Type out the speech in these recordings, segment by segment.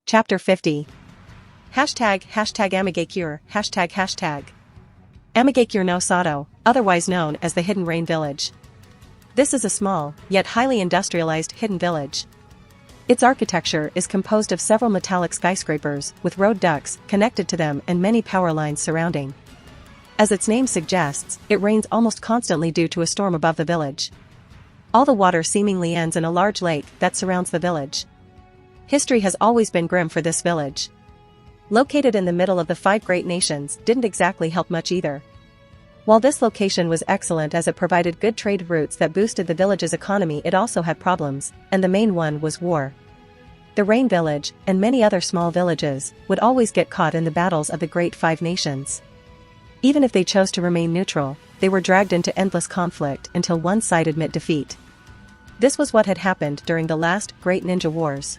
Chapter 50. Amigakure, Amigakure no Sato, otherwise known as the Hidden Rain Village. This is a small, yet highly industrialized hidden village. Its architecture is composed of several metallic skyscrapers with road ducts connected to them and many power lines surrounding. As its name suggests, it rains almost constantly due to a storm above the village. All the water seemingly ends in a large lake that surrounds the village. History has always been grim for this village. Located in the middle of the 5 great nations didn't exactly help much either. While this location was excellent as it provided good trade routes that boosted the village's economy, it also had problems, and the main one was war. The Rain Village, and many other small villages, would always get caught in the battles of the Great 5 Nations. Even if they chose to remain neutral, they were dragged into endless conflict until one side admit defeat. This was what had happened during the last Great Ninja Wars.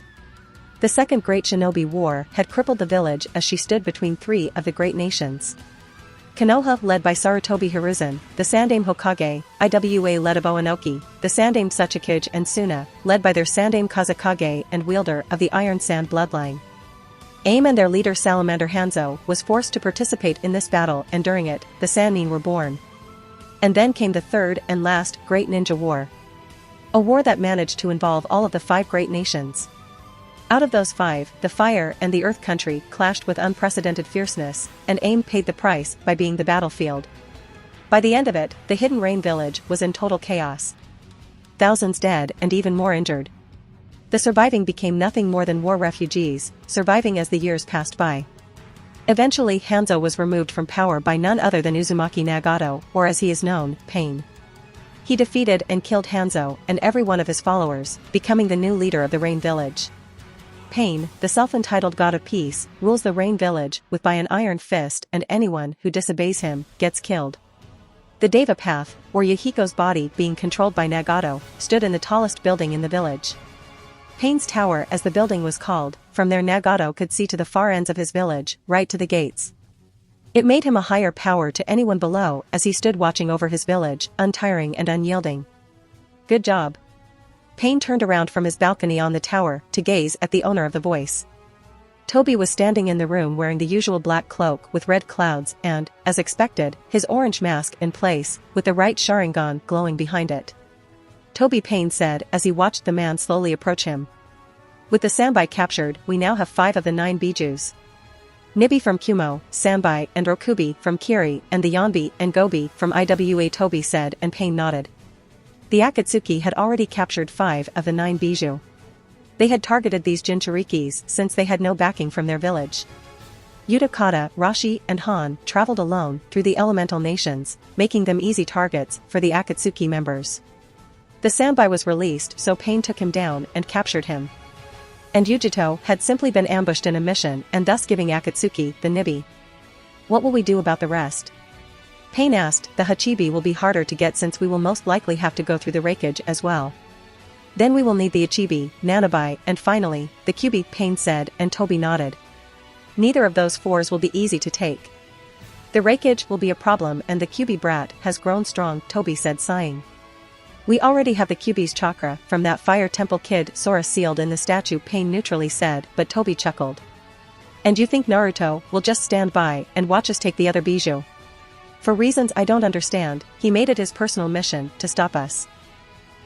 The Second Great Shinobi War had crippled the village as she stood between 3 of the great nations. Konoha, led by Sarutobi Hiruzen, the Sandaime Hokage, Iwa led of Oinoki, the Sandaime Tsuchikage and Suna, led by their Sandaime Kazekage and wielder of the Iron Sand bloodline. AIM and their leader Salamander Hanzo was forced to participate in this battle, and during it, the Sannin were born. And then came the third and last Great Ninja War. A war that managed to involve all of the 5 great nations. Out of those 5, the Fire and the Earth country clashed with unprecedented fierceness, and AIM paid the price by being the battlefield. By the end of it, the Hidden Rain Village was in total chaos. Thousands dead and even more injured. The surviving became nothing more than war refugees, surviving as the years passed by. Eventually Hanzo was removed from power by none other than Uzumaki Nagato, or as he is known, Pain. He defeated and killed Hanzo and every one of his followers, becoming the new leader of the Rain Village. Pain, the self-entitled god of peace, rules the Rain Village with by an iron fist, and anyone who disobeys him gets killed. The Deva Path, or Yahiko's body being controlled by Nagato, stood in the tallest building in the village. Pain's Tower, as the building was called, from there Nagato could see to the far ends of his village, right to the gates. It made him a higher power to anyone below as he stood watching over his village, untiring and unyielding. Good job. Pain turned around from his balcony on the tower to gaze at the owner of the voice. Toby was standing in the room wearing the usual black cloak with red clouds and, as expected, his orange mask in place, with the right Sharingan glowing behind it. Toby, Pain said as he watched the man slowly approach him. With the Sanbai captured, we now have 5 of the 9 Bijus. Nibi from Kumo, Sanbai and Rokubi from Kiri, and the Yonbi and Gobi from Iwa, Toby said, and Pain nodded. The Akatsuki had already captured 5 of the 9 Biju. They had targeted these Jinchurikis since they had no backing from their village. Utakata, Rashi, and Han traveled alone through the elemental nations, making them easy targets for the Akatsuki members. The Sanbai was released, so Pain took him down and captured him. And Yujito had simply been ambushed in a mission and thus giving Akatsuki the Nibi. What will we do about the rest? Pain asked. The Hachibi will be harder to get since we will most likely have to go through the Raikage as well. Then we will need the Ichibi, Nanabai, and finally, the Kyubi, Pain said, and Toby nodded. Neither of those 4s will be easy to take. The Raikage will be a problem and the Kyubi brat has grown strong, Toby said, sighing. We already have the Kyubi's chakra from that fire temple kid Sora sealed in the statue, Pain neutrally said, but Toby chuckled. And you think Naruto will just stand by and watch us take the other Biju? For reasons I don't understand, he made it his personal mission to stop us.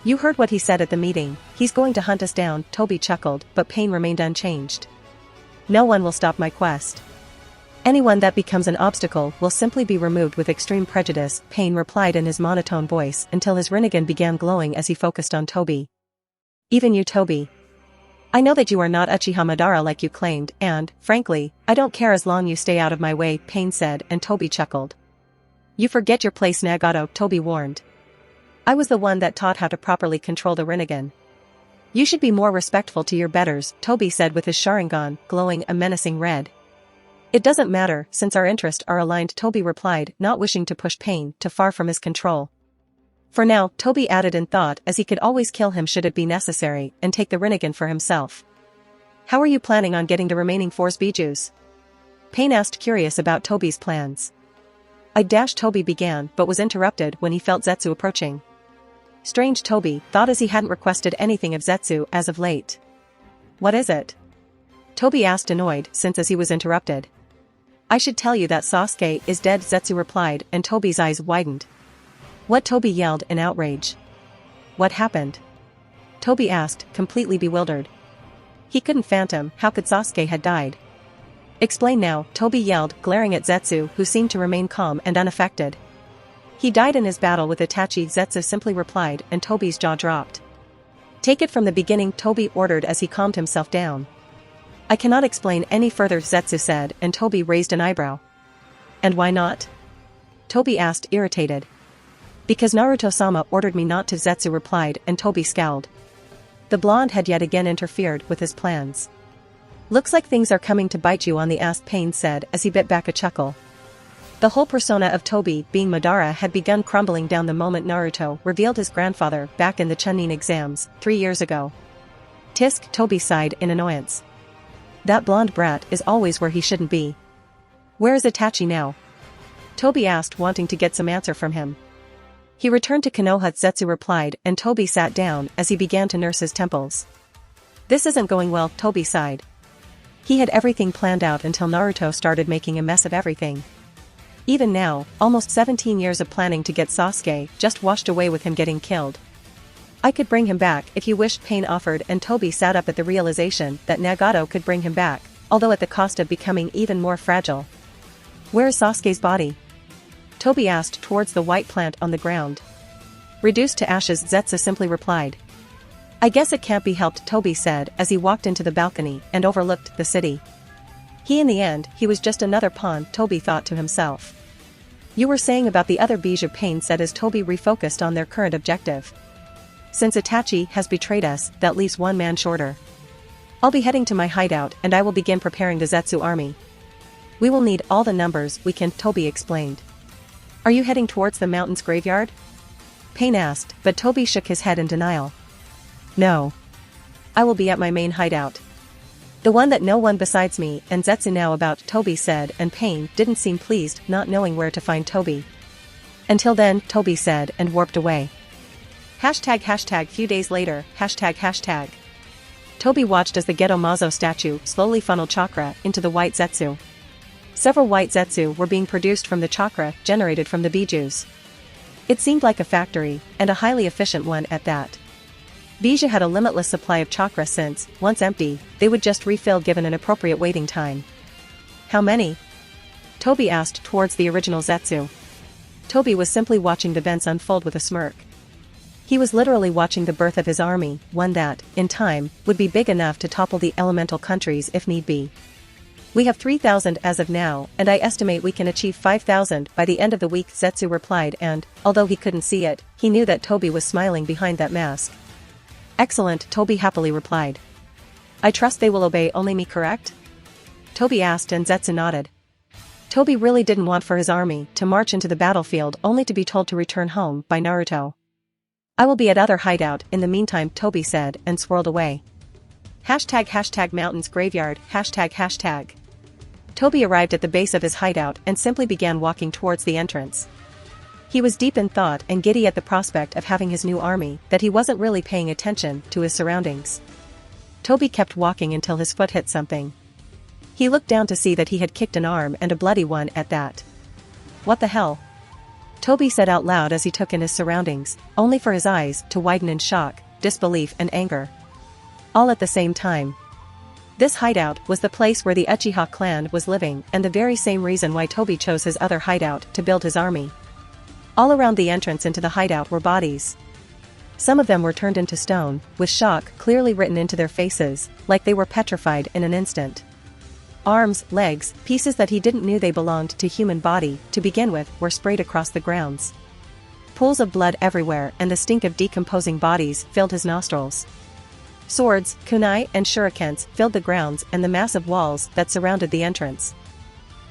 You heard what he said at the meeting, he's going to hunt us down, Toby chuckled, but Pain remained unchanged. No one will stop my quest. Anyone that becomes an obstacle will simply be removed with extreme prejudice, Pain replied in his monotone voice until his Rinnegan began glowing as he focused on Toby. Even you, Toby. I know that you are not Uchiha Madara like you claimed, and, frankly, I don't care as long you stay out of my way, Pain said, and Toby chuckled. You forget your place, Nagato, Toby warned. I was the one that taught how to properly control the Rinnegan. You should be more respectful to your betters, Toby said with his Sharingan glowing a menacing red. It doesn't matter, since our interests are aligned, Toby replied, not wishing to push Pain too far from his control. For now, Toby added in thought, as he could always kill him should it be necessary, and take the Rinnegan for himself. How are you planning on getting the remaining 4's Bijus? Pain asked, curious about Toby's plans. Toby began but was interrupted when he felt Zetsu approaching. Strange, Toby thought as he hadn't requested anything of Zetsu as of late. What is it? Toby asked, annoyed since as he was interrupted. I should tell you that Sasuke is dead, Zetsu replied, and Toby's eyes widened. What? Toby yelled in outrage. What happened? Toby asked, completely bewildered. He couldn't fathom how could Sasuke had died. Explain now, Toby yelled, glaring at Zetsu, who seemed to remain calm and unaffected. He died in his battle with Itachi, Zetsu simply replied, and Toby's jaw dropped. Take it from the beginning, Toby ordered as he calmed himself down. I cannot explain any further, Zetsu said, and Toby raised an eyebrow. And why not? Toby asked, irritated. Because Naruto-sama ordered me not to, Zetsu replied, and Toby scowled. The blonde had yet again interfered with his plans. Looks like things are coming to bite you on the ass, Pain said as he bit back a chuckle. The whole persona of Toby, being Madara, had begun crumbling down the moment Naruto revealed his grandfather back in the Chunin exams, 3 years ago. Tisk, Toby sighed in annoyance. That blonde brat is always where he shouldn't be. Where is Itachi now? Toby asked, wanting to get some answer from him. He returned to Konoha, Zetsu replied, and Toby sat down as he began to nurse his temples. This isn't going well, Toby sighed. He had everything planned out until Naruto started making a mess of everything. Even now, almost 17 years of planning to get Sasuke just washed away with him getting killed. I could bring him back if you wished, Pain offered, and Toby sat up at the realization that Nagato could bring him back, although at the cost of becoming even more fragile. Where is Sasuke's body? Toby asked towards the white plant on the ground. Reduced to ashes, Zetsu simply replied. I guess it can't be helped, Toby said as he walked into the balcony and overlooked the city. In the end, he was just another pawn, Toby thought to himself. You were saying about the other Bijou, Pain said as Toby refocused on their current objective. Since Itachi has betrayed us, that leaves one man shorter. I'll be heading to my hideout and I will begin preparing the Zetsu army. We will need all the numbers we can, Toby explained. Are you heading towards the mountain's graveyard? Pain asked, but Toby shook his head in denial. No. I will be at my main hideout. The one that no one besides me and Zetsu know about, Toby said, and Pain didn't seem pleased not knowing where to find Toby. Until then, Toby said and warped away. Few days later, Toby watched as the Geto Mazo statue slowly funneled chakra into the white Zetsu. Several white Zetsu were being produced from the chakra generated from the Bijus. It seemed like a factory, and a highly efficient one at that. Bijou had a limitless supply of chakra since, once empty, they would just refill given an appropriate waiting time. How many? Toby asked towards the original Zetsu. Toby was simply watching the events unfold with a smirk. He was literally watching the birth of his army, one that, in time, would be big enough to topple the elemental countries if need be. We have 3,000 as of now, and I estimate we can achieve 5,000 by the end of the week, Zetsu replied, and, although he couldn't see it, he knew that Toby was smiling behind that mask. Excellent, Toby happily replied. I trust they will obey only me, correct? Toby asked and Zetsu nodded. Toby really didn't want for his army to march into the battlefield only to be told to return home by Naruto. I will be at other hideout in the meantime, Toby said and swirled away. Mountains graveyard, Toby arrived at the base of his hideout and simply began walking towards the entrance. He was deep in thought and giddy at the prospect of having his new army that he wasn't really paying attention to his surroundings. Toby kept walking until his foot hit something. He looked down to see that he had kicked an arm and a bloody one at that. What the hell? Toby said out loud as he took in his surroundings, only for his eyes to widen in shock, disbelief and anger. All at the same time. This hideout was the place where the Uchiha clan was living and the very same reason why Toby chose his other hideout to build his army. All around the entrance into the hideout were bodies. Some of them were turned into stone, with shock clearly written into their faces, like they were petrified in an instant. Arms, legs, pieces that he didn't knew they belonged to human body to begin with were sprayed across the grounds. Pools of blood everywhere and the stink of decomposing bodies filled his nostrils. Swords, kunai and shurikens filled the grounds and the massive walls that surrounded the entrance.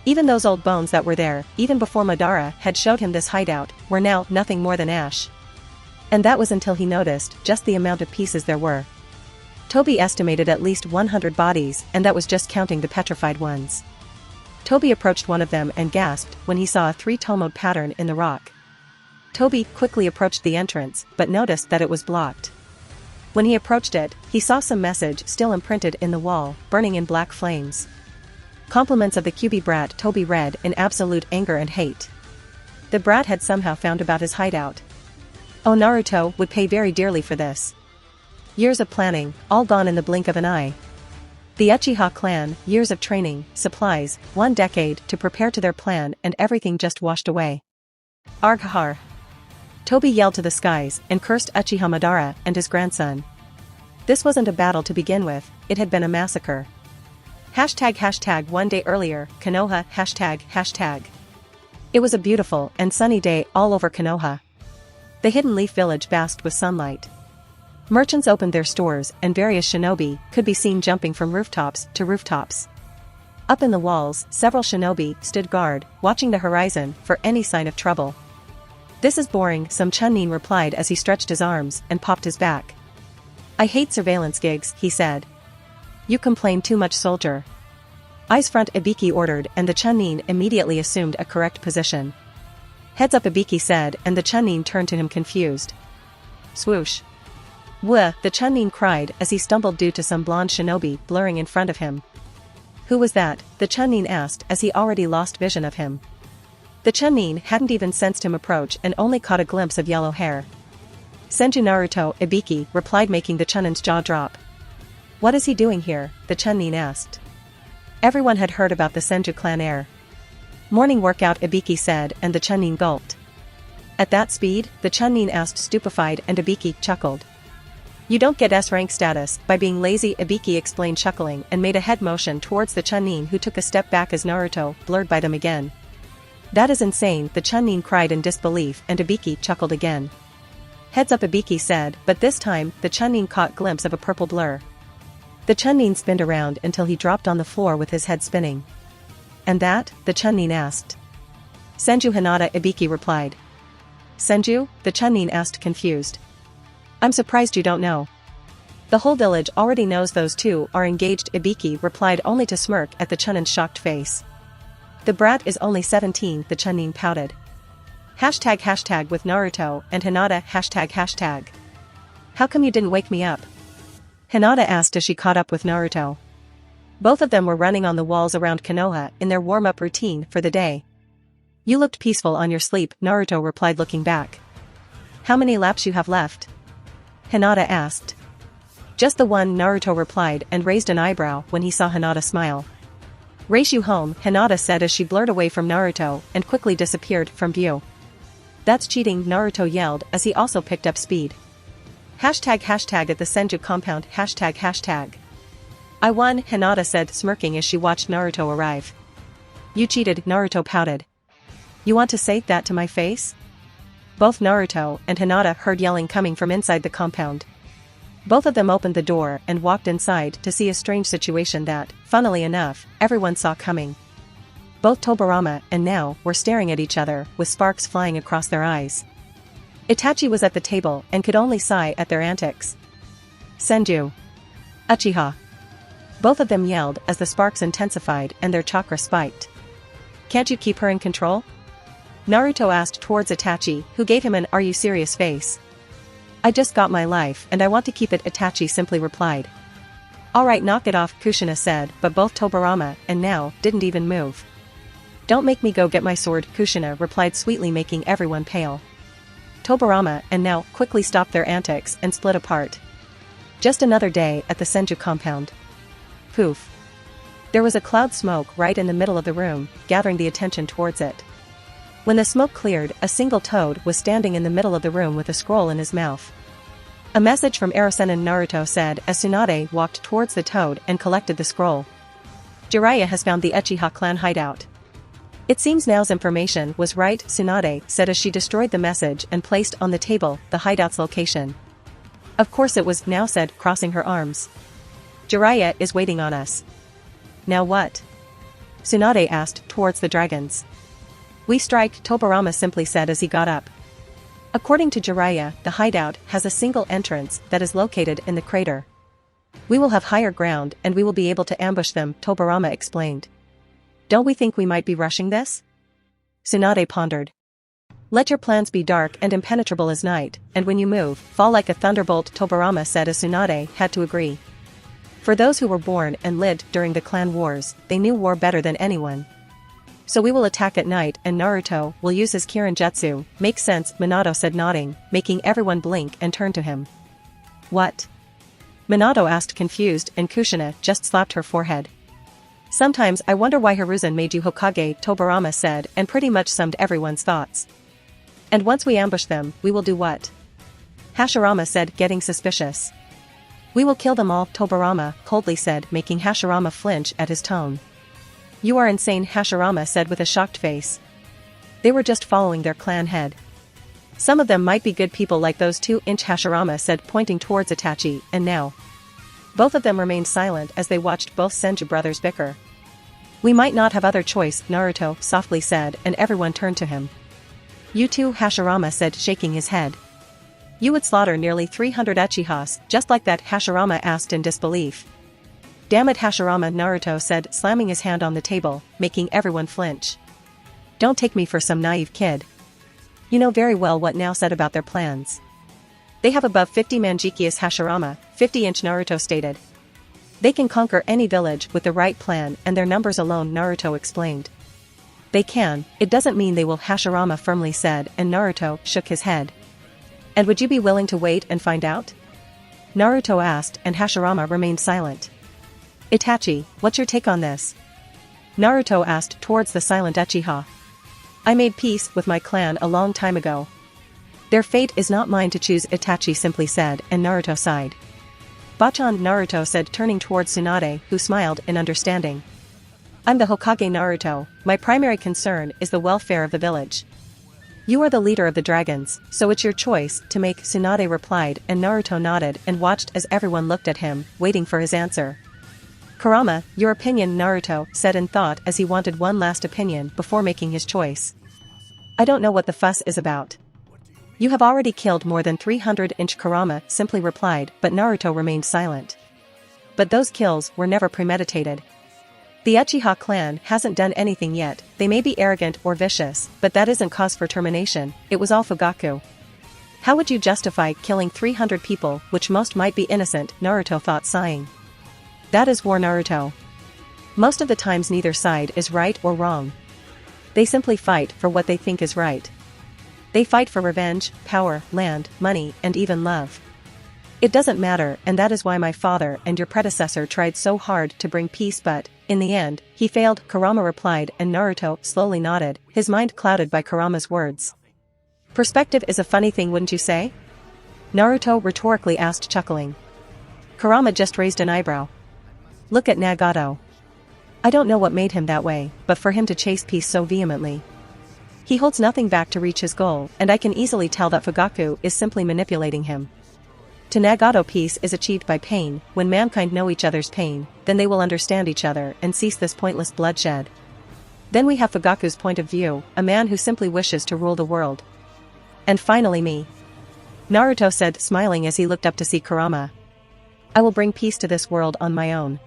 Even those old bones that were there, even before Madara had showed him this hideout, were now nothing more than ash. And that was until he noticed just the amount of pieces there were. Toby estimated at least 100 bodies, and that was just counting the petrified ones. Toby approached one of them and gasped when he saw a 3-tomoed pattern in the rock. Toby quickly approached the entrance, but noticed that it was blocked. When he approached it, he saw some message still imprinted in the wall, burning in black flames. Compliments of the Kyuubi brat Toby read in absolute anger and hate. The brat had somehow found about his hideout. Oh, Naruto would pay very dearly for this. Years of planning, all gone in the blink of an eye. The Uchiha clan, years of training, supplies, 1 decade to prepare to their plan, and everything just washed away. Arghar. Toby yelled to the skies and cursed Uchiha Madara and his grandson. This wasn't a battle to begin with, it had been a massacre. ### 1 day earlier, Konoha ###. It was a beautiful and sunny day all over Konoha. The Hidden Leaf village basked with sunlight. Merchants opened their stores and various shinobi could be seen jumping from rooftops to rooftops. Up in the walls, several shinobi stood guard, watching the horizon for any sign of trouble. This is boring, some Chunin replied as he stretched his arms and popped his back. I hate surveillance gigs, he said. You complain too much, soldier. Eyes front, Ibiki ordered, and the Chunin immediately assumed a correct position. Heads up, Ibiki said, and the Chunin turned to him confused. Swoosh. Wuh, the Chunin cried as he stumbled due to some blonde shinobi blurring in front of him. Who was that? The Chunin asked as he already lost vision of him. The Chunin hadn't even sensed him approach and only caught a glimpse of yellow hair. Senju Naruto, Ibiki replied, making the Chunin's jaw drop. What is he doing here? The Chunin asked. Everyone had heard about the Senju clan heir. Morning workout, Ibiki said, and the Chunin gulped. At that speed? The Chunin asked, stupefied, and Ibiki chuckled. You don't get S-rank status by being lazy, Ibiki explained, chuckling, and made a head motion towards the Chunin, who took a step back as Naruto blurred by them again. That is insane, the Chunin cried in disbelief, and Ibiki chuckled again. Heads up, Ibiki said, but this time, the Chunin caught glimpse of a purple blur. The Chunin spinned around until he dropped on the floor with his head spinning. And that? The Chunin asked. Senju Hinata, Ibiki replied. Senju? The Chunin asked, confused. I'm surprised you don't know. The whole village already knows those two are engaged, Ibiki replied, only to smirk at the Chunin's shocked face. The brat is only 17, the Chunin pouted. ### with Naruto and Hinata ###. How come you didn't wake me up? Hinata asked as she caught up with Naruto. Both of them were running on the walls around Konoha in their warm-up routine for the day. You looked peaceful on your sleep, Naruto replied, looking back. How many laps you have left? Hinata asked. Just the one, Naruto replied, and raised an eyebrow when he saw Hinata smile. Race you home, Hinata said as she blurred away from Naruto and quickly disappeared from view. That's cheating, Naruto yelled as he also picked up speed. ### at the Senju compound ###. I won, Hinata said, smirking as she watched Naruto arrive. You cheated, Naruto pouted. You want to say that to my face? Both Naruto and Hinata heard yelling coming from inside the compound. Both of them opened the door and walked inside to see a strange situation that, funnily enough, everyone saw coming. Both Tobirama and Now were staring at each other with sparks flying across their eyes. Itachi was at the table and could only sigh at their antics. Senju. Uchiha. Both of them yelled as the sparks intensified and their chakra spiked. Can't you keep her in control? Naruto asked towards Itachi, who gave him an "Are you serious" face. I just got my life and I want to keep it, Itachi simply replied. Alright, knock it off, Kushina said, but both Tobirama and Now didn't even move. Don't make me go get my sword, Kushina replied sweetly, making everyone pale. Tobirama and Now quickly stopped their antics and split apart. Just another day at the Senju compound. Poof. There was a cloud smoke right in the middle of the room, gathering the attention towards it. When the smoke cleared, a single toad was standing in the middle of the room with a scroll in his mouth. A message from Arasen, Naruto said as Tsunade walked towards the toad and collected the scroll. Jiraiya has found the Uchiha clan hideout. It seems Nao's information was right, Tsunade said as she destroyed the message and placed on the table the hideout's location. Of course it was, Nao said, crossing her arms. Jiraiya is waiting on us. Now what? Tsunade asked towards the dragons. We strike, Tobirama simply said as he got up. According to Jiraiya, the hideout has a single entrance that is located in the crater. We will have higher ground and we will be able to ambush them, Tobirama explained. Don't we think we might be rushing this? Tsunade pondered. Let your plans be dark and impenetrable as night, and when you move, fall like a thunderbolt, Tobirama said as Tsunade had to agree. For those who were born and lived during the clan wars, they knew war better than anyone. So we will attack at night and Naruto will use his Kirin Jutsu. Makes sense, Minato said nodding, making everyone blink and turn to him. What? Minato asked confused and Kushina just slapped her forehead. Sometimes I wonder why Hiruzen made you Hokage, Tobirama said and pretty much summed everyone's thoughts. And once we ambush them, we will do what? Hashirama said, getting suspicious. We will kill them all, Tobirama coldly said, making Hashirama flinch at his tone. You are insane, Hashirama said with a shocked face. They were just following their clan head. Some of them might be good people like those 2-inch, Hashirama said pointing towards Itachi, and now. Both of them remained silent as they watched both Senju brothers bicker. We might not have other choice, Naruto softly said, and everyone turned to him. You too, Hashirama said, shaking his head. You would slaughter nearly 300 Uchihas, just like that, Hashirama asked in disbelief. Damn it, Hashirama, Naruto said, slamming his hand on the table, making everyone flinch. Don't take me for some naive kid. You know very well what now said about their plans. They have above 50 Manjikias, Hashirama, 50-inch, Naruto stated. They can conquer any village with the right plan and their numbers alone, Naruto explained. They can, it doesn't mean they will, Hashirama firmly said, and Naruto shook his head. And would you be willing to wait and find out? Naruto asked, and Hashirama remained silent. Itachi, what's your take on this? Naruto asked towards the silent Uchiha. I made peace with my clan a long time ago. Their fate is not mine to choose, Itachi simply said, and Naruto sighed. Bachan, Naruto said turning towards Tsunade, who smiled in understanding. I'm the Hokage, Naruto, my primary concern is the welfare of the village. You are the leader of the dragons, so it's your choice to make, Tsunade replied, and Naruto nodded and watched as everyone looked at him, waiting for his answer. Kurama, your opinion, Naruto said in thought as he wanted one last opinion before making his choice. I don't know what the fuss is about. You have already killed more than 300-inch, Kurama simply replied, but Naruto remained silent. But those kills were never premeditated. The Uchiha clan hasn't done anything yet, they may be arrogant or vicious, but that isn't cause for termination, it was all Fugaku. How would you justify killing 300 people, which most might be innocent, Naruto thought sighing. That is war, Naruto. Most of the times neither side is right or wrong. They simply fight for what they think is right. They fight for revenge, power, land, money, and even love. It doesn't matter, and that is why my father and your predecessor tried so hard to bring peace, but, in the end, he failed, Kurama replied, and Naruto slowly nodded, his mind clouded by Kurama's words. Perspective is a funny thing, wouldn't you say? Naruto rhetorically asked, chuckling. Kurama just raised an eyebrow. Look at Nagato. I don't know what made him that way, but for him to chase peace so vehemently. He holds nothing back to reach his goal, and I can easily tell that Fugaku is simply manipulating him. To Nagato, peace is achieved by pain. When mankind know each other's pain, then they will understand each other and cease this pointless bloodshed. Then we have Fugaku's point of view, a man who simply wishes to rule the world. And finally me. Naruto said, smiling as he looked up to see Kurama. I will bring peace to this world on my own.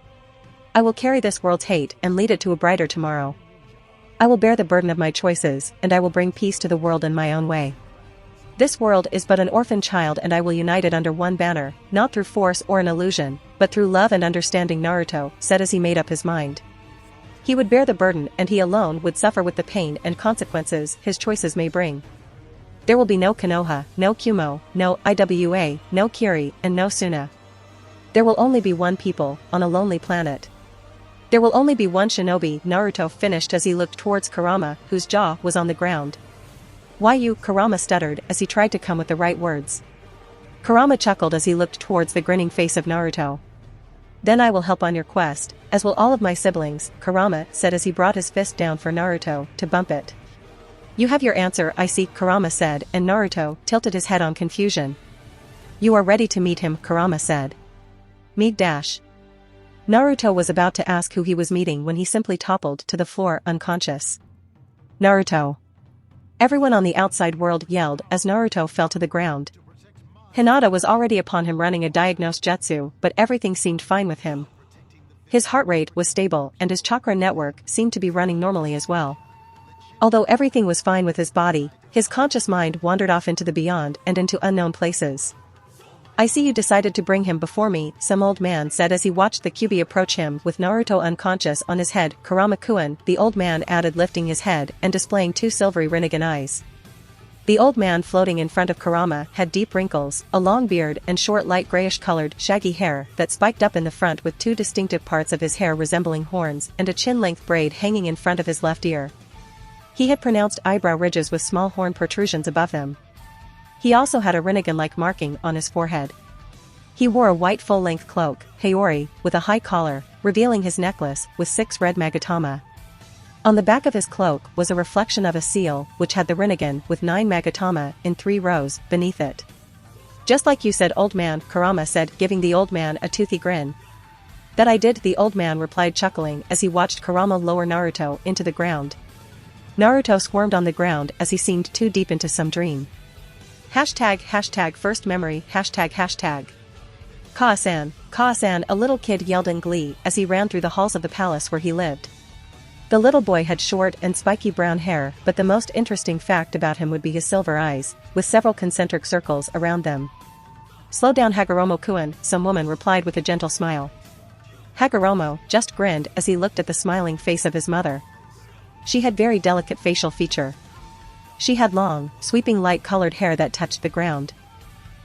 I will carry this world's hate and lead it to a brighter tomorrow. I will bear the burden of my choices, and I will bring peace to the world in my own way. This world is but an orphan child, and I will unite it under one banner, not through force or an illusion, but through love and understanding, Naruto said as he made up his mind. He would bear the burden, and he alone would suffer with the pain and consequences his choices may bring. There will be no Konoha, no Kumo, no Iwa, no Kiri, and no Suna. There will only be one people, on a lonely planet. There will only be one shinobi, Naruto finished as he looked towards Kurama, whose jaw was on the ground. Why you, Kurama stuttered as he tried to come with the right words. Kurama chuckled as he looked towards the grinning face of Naruto. Then I will help on your quest, as will all of my siblings, Kurama said as he brought his fist down for Naruto to bump it. You have your answer, I see, Kurama said, and Naruto tilted his head on confusion. You are ready to meet him, Kurama said. Me dash. Naruto was about to ask who he was meeting when he simply toppled to the floor unconscious. Naruto. Everyone on the outside world yelled as Naruto fell to the ground. Hinata was already upon him running a diagnose jutsu, but everything seemed fine with him. His heart rate was stable and his chakra network seemed to be running normally as well. Although everything was fine with his body, His conscious mind wandered off into the beyond and into unknown places. "I see you decided to bring him before me," some old man said as he watched the Kyuubi approach him with Naruto unconscious on his head. "Kurama-kun," the old man added, lifting his head and displaying two silvery Rinnegan eyes. The old man floating in front of Kurama had deep wrinkles, a long beard and short light grayish-colored, shaggy hair that spiked up in the front with two distinctive parts of his hair resembling horns and a chin-length braid hanging in front of his left ear. He had pronounced eyebrow ridges with small horn protrusions above them. He also had a Rinnegan-like marking on his forehead. He wore a white full-length cloak, Haori, with a high collar, revealing his necklace with 6 red magatama. On the back of his cloak was a reflection of a seal which had the Rinnegan with 9 magatama in 3 rows beneath it. "Just like you said, old man," Kurama said, giving the old man a toothy grin. "That I did," the old man replied, chuckling as he watched Kurama lower Naruto into the ground. Naruto squirmed on the ground as he seemed too deep into some dream. Hashtag first memory hashtag. "Ka-san, Ka-san," a little kid yelled in glee as he ran through the halls of the palace where he lived. The little boy had short and spiky brown hair, but the most interesting fact about him would be his silver eyes, with several concentric circles around them. "Slow down, Hagoromo-kun," some woman replied with a gentle smile. Hagoromo just grinned as he looked at the smiling face of his mother. She had very delicate facial feature. She had long, sweeping light-colored hair that touched the ground.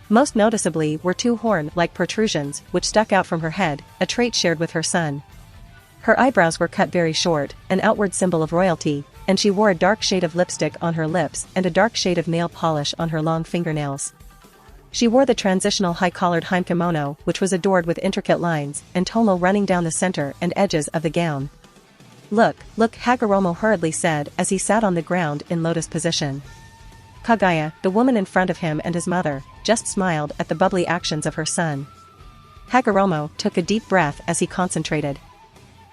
Most noticeably were 2 horn-like protrusions which stuck out from her head, a trait shared with her son. Her eyebrows were cut very short, an outward symbol of royalty, and she wore a dark shade of lipstick on her lips and a dark shade of nail polish on her long fingernails. She wore the transitional high-collared hime-kimono, which was adored with intricate lines and tomo running down the center and edges of the gown. Look, Hagoromo hurriedly said as he sat on the ground in lotus position. Kaguya, the woman in front of him and his mother, just smiled at the bubbly actions of her son. Hagoromo took a deep breath as he concentrated.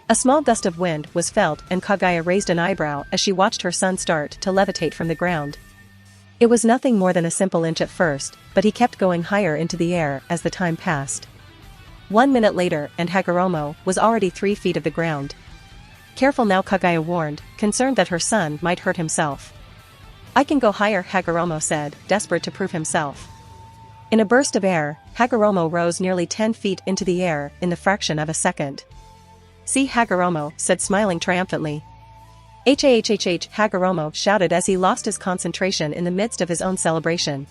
A small gust of wind was felt and Kaguya raised an eyebrow as she watched her son start to levitate from the ground. It was nothing more than a simple inch at first, but he kept going higher into the air as the time passed. 1 minute later and Hagoromo was already 3 feet of the ground. "Careful now," Kaguya warned, concerned that her son might hurt himself. "I can go higher," Hagoromo said, desperate to prove himself. In a burst of air, Hagoromo rose nearly 10 feet into the air in the fraction of a second. "See," Hagoromo said, smiling triumphantly. Hagoromo shouted as he lost his concentration in the midst of his own celebration.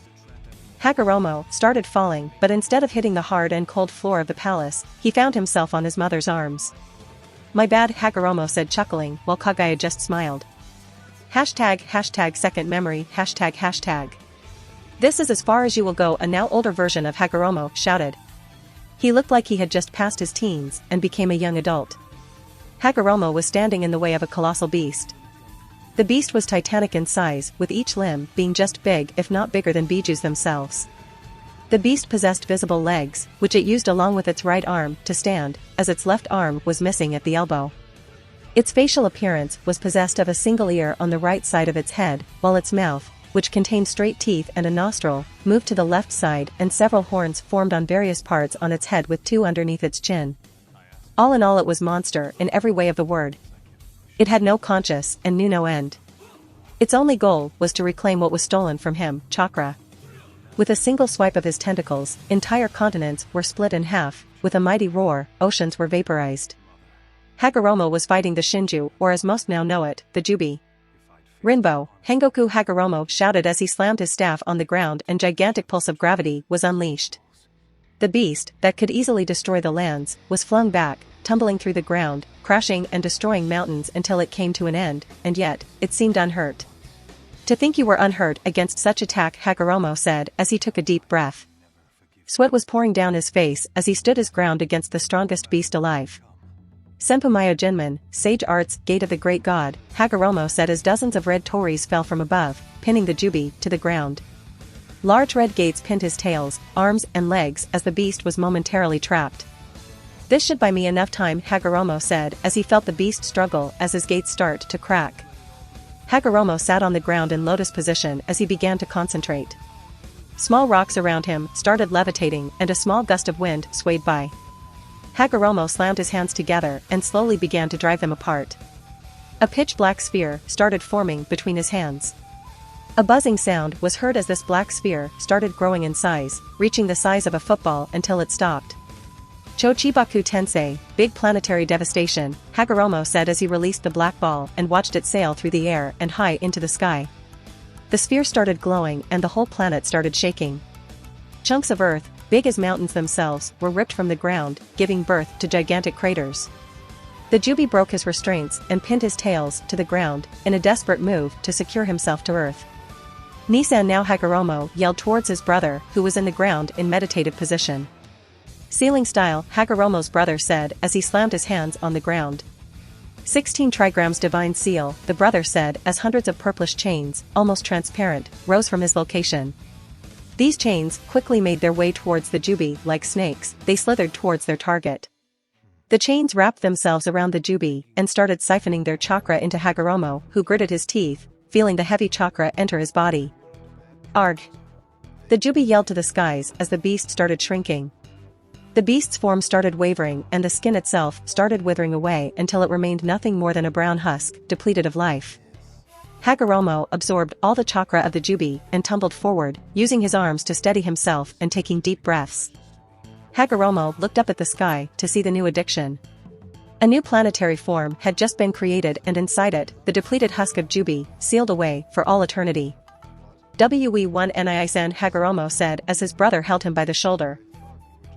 Hagoromo started falling, but instead of hitting the hard and cold floor of the palace, he found himself on his mother's arms. "My bad," Hagoromo said, chuckling, while Kaguya just smiled. Hashtag second memory hashtag. "This is as far as you will go," a now older version of Hagoromo shouted. He looked like he had just passed his teens and became a young adult. Hagoromo was standing in the way of a colossal beast. The beast was titanic in size, with each limb being just big if not bigger than bijus themselves. The beast possessed visible legs, which it used along with its right arm to stand, as its left arm was missing at the elbow. Its facial appearance was possessed of a single ear on the right side of its head, while its mouth, which contained straight teeth and a nostril, moved to the left side and several horns formed on various parts on its head with 2 underneath its chin. All in all, it was monster in every way of the word. It had no conscience and knew no end. Its only goal was to reclaim what was stolen from him, chakra. With a single swipe of his tentacles, entire continents were split in half, with a mighty roar, oceans were vaporized. Hagoromo was fighting the Shinju, or as most now know it, the Jubi. "Rinbo, Hengoku," Hagoromo shouted as he slammed his staff on the ground and gigantic pulse of gravity was unleashed. The beast, that could easily destroy the lands, was flung back, tumbling through the ground, crashing and destroying mountains until it came to an end, and yet, it seemed unhurt. "To think you were unhurt against such attack," Hagoromo said as he took a deep breath. Sweat was pouring down his face as he stood his ground against the strongest beast alive. "Senpumayo Jinman, Sage Arts, Gate of the Great God," Hagoromo said as dozens of red tories fell from above, pinning the Jubi to the ground. Large red gates pinned his tails, arms and legs as the beast was momentarily trapped. "This should buy me enough time," Hagoromo said as he felt the beast struggle as his gates start to crack. Hagoromo sat on the ground in lotus position as he began to concentrate. Small rocks around him started levitating and a small gust of wind swayed by. Hagoromo slammed his hands together and slowly began to drive them apart. A pitch-black sphere started forming between his hands. A buzzing sound was heard as this black sphere started growing in size, reaching the size of a football until it stopped. Chochibaku Tensei, big planetary devastation, Hagoromo said as he released the black ball and watched it sail through the air and high into the sky. The sphere started glowing and the whole planet started shaking. Chunks of earth, big as mountains themselves, were ripped from the ground, giving birth to gigantic craters. The Jubi broke his restraints and pinned his tails to the ground in a desperate move to secure himself to earth. Nisan now Hagoromo yelled towards his brother who was in the ground in meditative position. Sealing style, Hagoromo's brother said as he slammed his hands on the ground. 16 trigrams divine seal, the brother said as hundreds of purplish chains, almost transparent, rose from his location. These chains quickly made their way towards the Jubi like snakes, they slithered towards their target. The chains wrapped themselves around the Jubi and started siphoning their chakra into Hagoromo, who gritted his teeth, feeling the heavy chakra enter his body. Arg! The Jubi yelled to the skies as the beast started shrinking. The beast's form started wavering and the skin itself started withering away until it remained nothing more than a brown husk, depleted of life. Hagoromo absorbed all the chakra of the Jubi and tumbled forward, using his arms to steady himself and taking deep breaths. Hagoromo looked up at the sky to see the new addiction. A new planetary form had just been created and inside it, the depleted husk of Jubi, sealed away for all eternity. We1 Niisan Hagoromo said as his brother held him by the shoulder.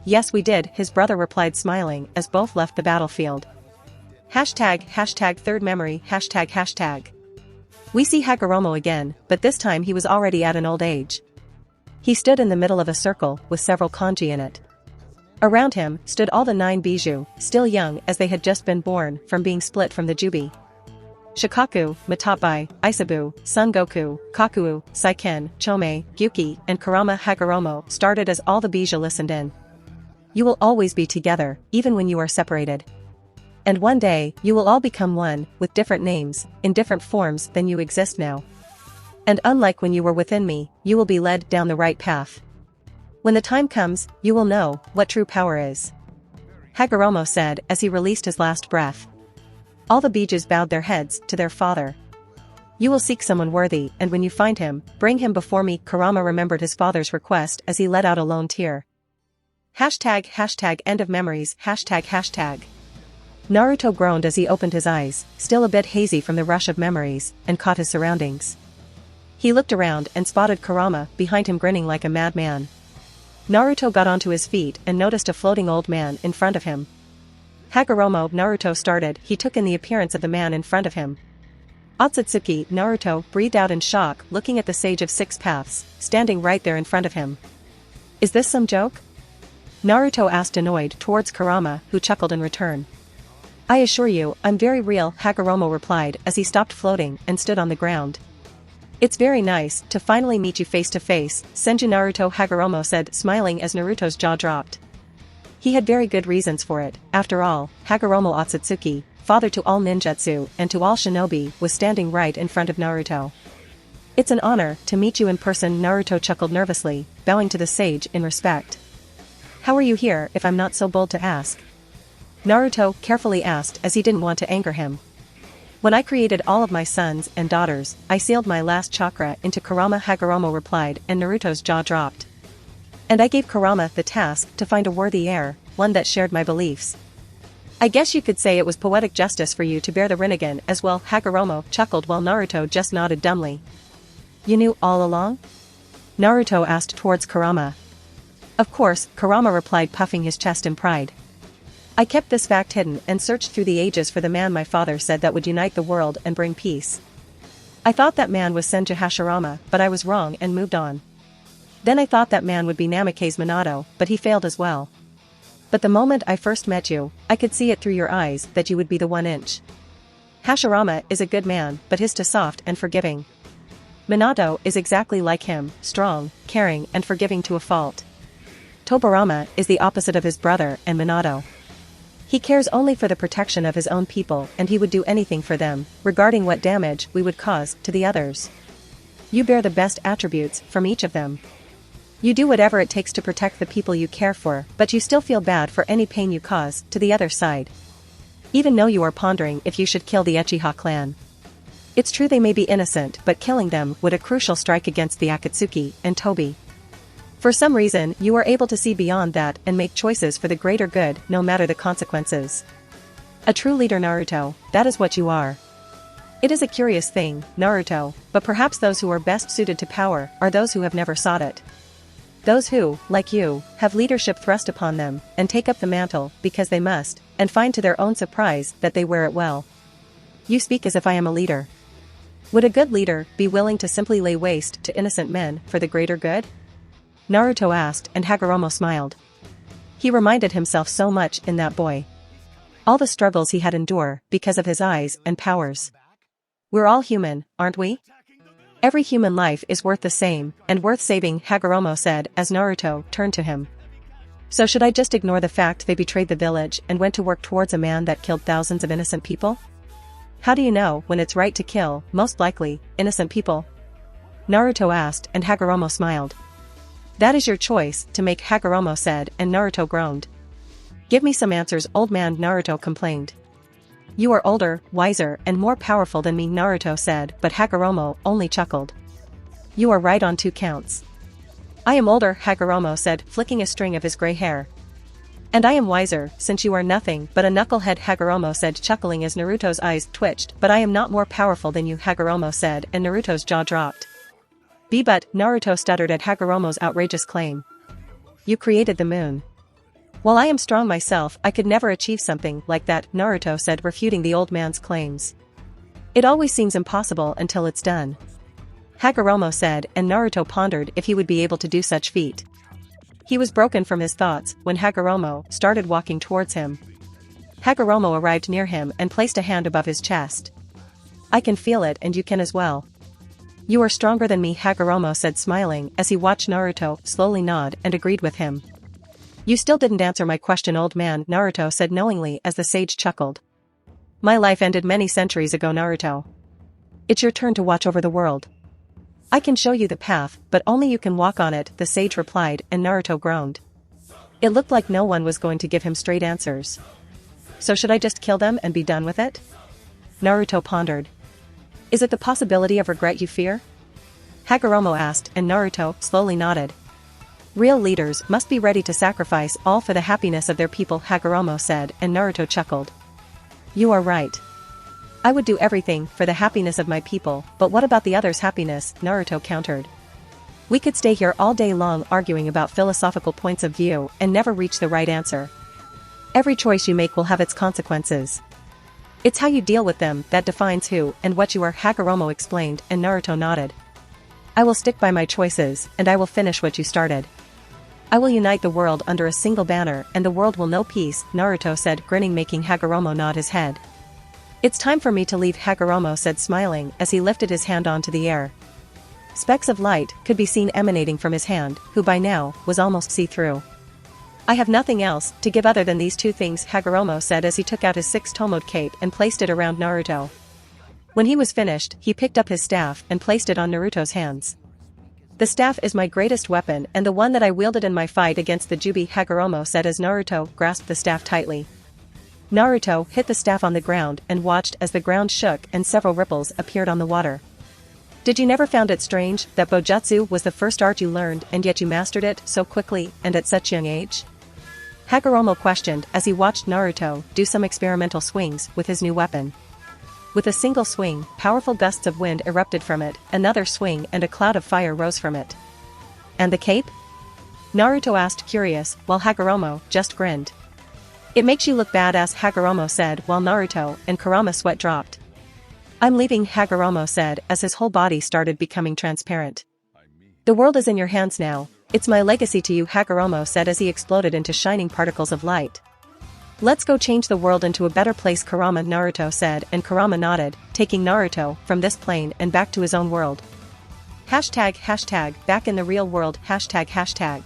Yes we did, his brother replied smiling as both left the battlefield. Hashtag third memory hashtag. We see Hagoromo again, but this time he was already at an old age. He stood in the middle of a circle with several kanji in it. Around him stood all the 9 Bijou, still young as they had just been born from being split from the Jubi. Shikaku, Matabai, Isabu, Son Goku, Kakuo, Saiken, Chome, Gyuki, and Kurama Hagoromo started as all the Bijou listened in. You will always be together, even when you are separated. And one day, you will all become one, with different names, in different forms than you exist now. And unlike when you were within me, you will be led down the right path. When the time comes, you will know what true power is. Hagoromo said as he released his last breath. All the Bijous bowed their heads to their father. You will seek someone worthy, and when you find him, bring him before me. Kurama remembered his father's request as he let out a lone tear. Hashtag end of memories hashtag. Naruto groaned as he opened his eyes, still a bit hazy from the rush of memories, and caught his surroundings. He looked around and spotted Kurama behind him grinning like a madman. Naruto got onto his feet and noticed a floating old man in front of him. Hagoromo, Naruto started, he took in the appearance of the man in front of him. Akatsuki, Naruto breathed out in shock looking at the Sage of Six Paths, standing right there in front of him. Is this some joke? Naruto asked annoyed towards Kurama, who chuckled in return. I assure you, I'm very real, Hagoromo replied as he stopped floating and stood on the ground. It's very nice to finally meet you face to face, Senju Naruto Hagoromo said, smiling as Naruto's jaw dropped. He had very good reasons for it. After all, Hagoromo Akatsuki, father to all ninjutsu and to all shinobi, was standing right in front of Naruto. It's an honor to meet you in person, Naruto chuckled nervously, bowing to the sage in respect. How are you here if I'm not so bold to ask? Naruto carefully asked as he didn't want to anger him. When I created all of my sons and daughters, I sealed my last chakra into Kurama, Hagoromo replied, and Naruto's jaw dropped. And I gave Kurama the task to find a worthy heir, one that shared my beliefs. I guess you could say it was poetic justice for you to bear the Rinnegan as well, Hagoromo chuckled while Naruto just nodded dumbly. You knew all along? Naruto asked towards Kurama. Of course, Kurama replied, puffing his chest in pride. I kept this fact hidden and searched through the ages for the man my father said that would unite the world and bring peace. I thought that man was Senju Hashirama, but I was wrong and moved on. Then I thought that man would be Namake's Minato, but he failed as well. But the moment I first met you, I could see it through your eyes that you would be the 1-inch. Hashirama is a good man, but he's too soft and forgiving. Minato is exactly like him, strong, caring and forgiving to a fault. Tobirama is the opposite of his brother and Minato. He cares only for the protection of his own people and he would do anything for them, regarding what damage we would cause to the others. You bear the best attributes from each of them. You do whatever it takes to protect the people you care for, but you still feel bad for any pain you cause to the other side. Even though you are pondering if you should kill the Uchiha clan. It's true they may be innocent, but killing them would a crucial strike against the Akatsuki and Tobi. For some reason, you are able to see beyond that and make choices for the greater good no matter the consequences. A true leader, Naruto, that is what you are. It is a curious thing, Naruto, but perhaps those who are best suited to power are those who have never sought it. Those who, like you, have leadership thrust upon them, and take up the mantle because they must, and find to their own surprise that they wear it well. You speak as if I am a leader. Would a good leader be willing to simply lay waste to innocent men for the greater good? Naruto asked, and Hagoromo smiled. He reminded himself so much in that boy. All the struggles he had endured because of his eyes and powers. We're all human, aren't we? Every human life is worth the same, and worth saving, Hagoromo said as Naruto turned to him. So should I just ignore the fact they betrayed the village and went to work towards a man that killed thousands of innocent people? How do you know when it's right to kill, most likely, innocent people? Naruto asked, and Hagoromo smiled. That is your choice to make, Hagoromo said, and Naruto groaned. Give me some answers, old man, Naruto complained. You are older, wiser, and more powerful than me, Naruto said, but Hagoromo only chuckled. You are right on 2 counts. I am older, Hagoromo said, flicking a string of his gray hair. And I am wiser, since you are nothing but a knucklehead, Hagoromo said, chuckling as Naruto's eyes twitched. But I am not more powerful than you, Hagoromo said, and Naruto's jaw dropped. But, Naruto stuttered at Hagoromo's outrageous claim. You created the moon. While I am strong myself, I could never achieve something like that, Naruto said, refuting the old man's claims. It always seems impossible until it's done. Hagoromo said, and Naruto pondered if he would be able to do such feat. He was broken from his thoughts when Hagoromo started walking towards him. Hagoromo arrived near him and placed a hand above his chest. I can feel it, and you can as well. You are stronger than me, Hagoromo said, smiling as he watched Naruto slowly nod and agreed with him. You still didn't answer my question, old man, Naruto said knowingly as the sage chuckled. My life ended many centuries ago, Naruto. It's your turn to watch over the world. I can show you the path, but only you can walk on it, the sage replied, and Naruto groaned. It looked like no one was going to give him straight answers. So should I just kill them and be done with it? Naruto pondered. Is it the possibility of regret you fear? Hagoromo asked, and Naruto slowly nodded. Real leaders must be ready to sacrifice all for the happiness of their people, Hagoromo said, and Naruto chuckled. You are right. I would do everything for the happiness of my people, but what about the others' happiness? Naruto countered. We could stay here all day long arguing about philosophical points of view and never reach the right answer. Every choice you make will have its consequences. It's how you deal with them that defines who and what you are, Hagoromo explained, and Naruto nodded. I will stick by my choices, and I will finish what you started. I will unite the world under a single banner, and the world will know peace, Naruto said, grinning, making Hagoromo nod his head. It's time for me to leave, Hagoromo said, smiling as he lifted his hand onto the air. Specks of light could be seen emanating from his hand, who by now was almost see-through. I have nothing else to give other than these 2 things, Hagoromo said as he took out his 6-tomoed cape and placed it around Naruto. When he was finished, he picked up his staff and placed it on Naruto's hands. The staff is my greatest weapon and the one that I wielded in my fight against the Jubi, Hagoromo said as Naruto grasped the staff tightly. Naruto hit the staff on the ground and watched as the ground shook and several ripples appeared on the water. Did you never found it strange that Bojutsu was the first art you learned and yet you mastered it so quickly and at such young age? Hagoromo questioned as he watched Naruto do some experimental swings with his new weapon. With a single swing, powerful gusts of wind erupted from it, another swing and a cloud of fire rose from it. And the cape? Naruto asked, curious, while Hagoromo just grinned. It makes you look badass, Hagoromo said while Naruto and Kurama's sweat dropped. I'm leaving, Hagoromo said as his whole body started becoming transparent. The world is in your hands now. It's my legacy to you, Hagoromo said as he exploded into shining particles of light. Let's go change the world into a better place, Kurama, Naruto said, and Kurama nodded, taking Naruto from this plane and back to his own world. Hashtag, back in the real world, hashtag.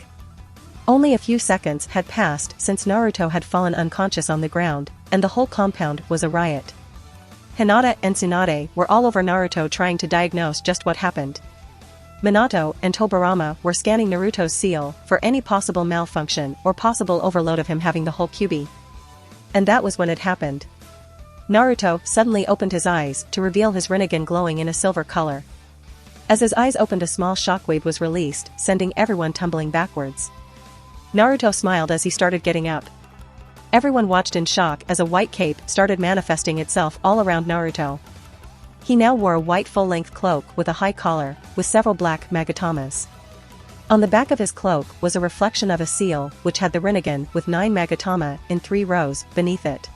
Only a few seconds had passed since Naruto had fallen unconscious on the ground, and the whole compound was a riot. Hinata and Tsunade were all over Naruto trying to diagnose just what happened. Minato and Tobirama were scanning Naruto's seal for any possible malfunction or possible overload of him having the whole Kyuubi. And that was when it happened. Naruto suddenly opened his eyes to reveal his Rinnegan glowing in a silver color. As his eyes opened, a small shockwave was released, sending everyone tumbling backwards. Naruto smiled as he started getting up. Everyone watched in shock as a white cape started manifesting itself all around Naruto. He now wore a white full-length cloak with a high collar, with several black magatamas. On the back of his cloak was a reflection of a seal which had the Rinnegan with 9 magatama in 3 rows beneath it.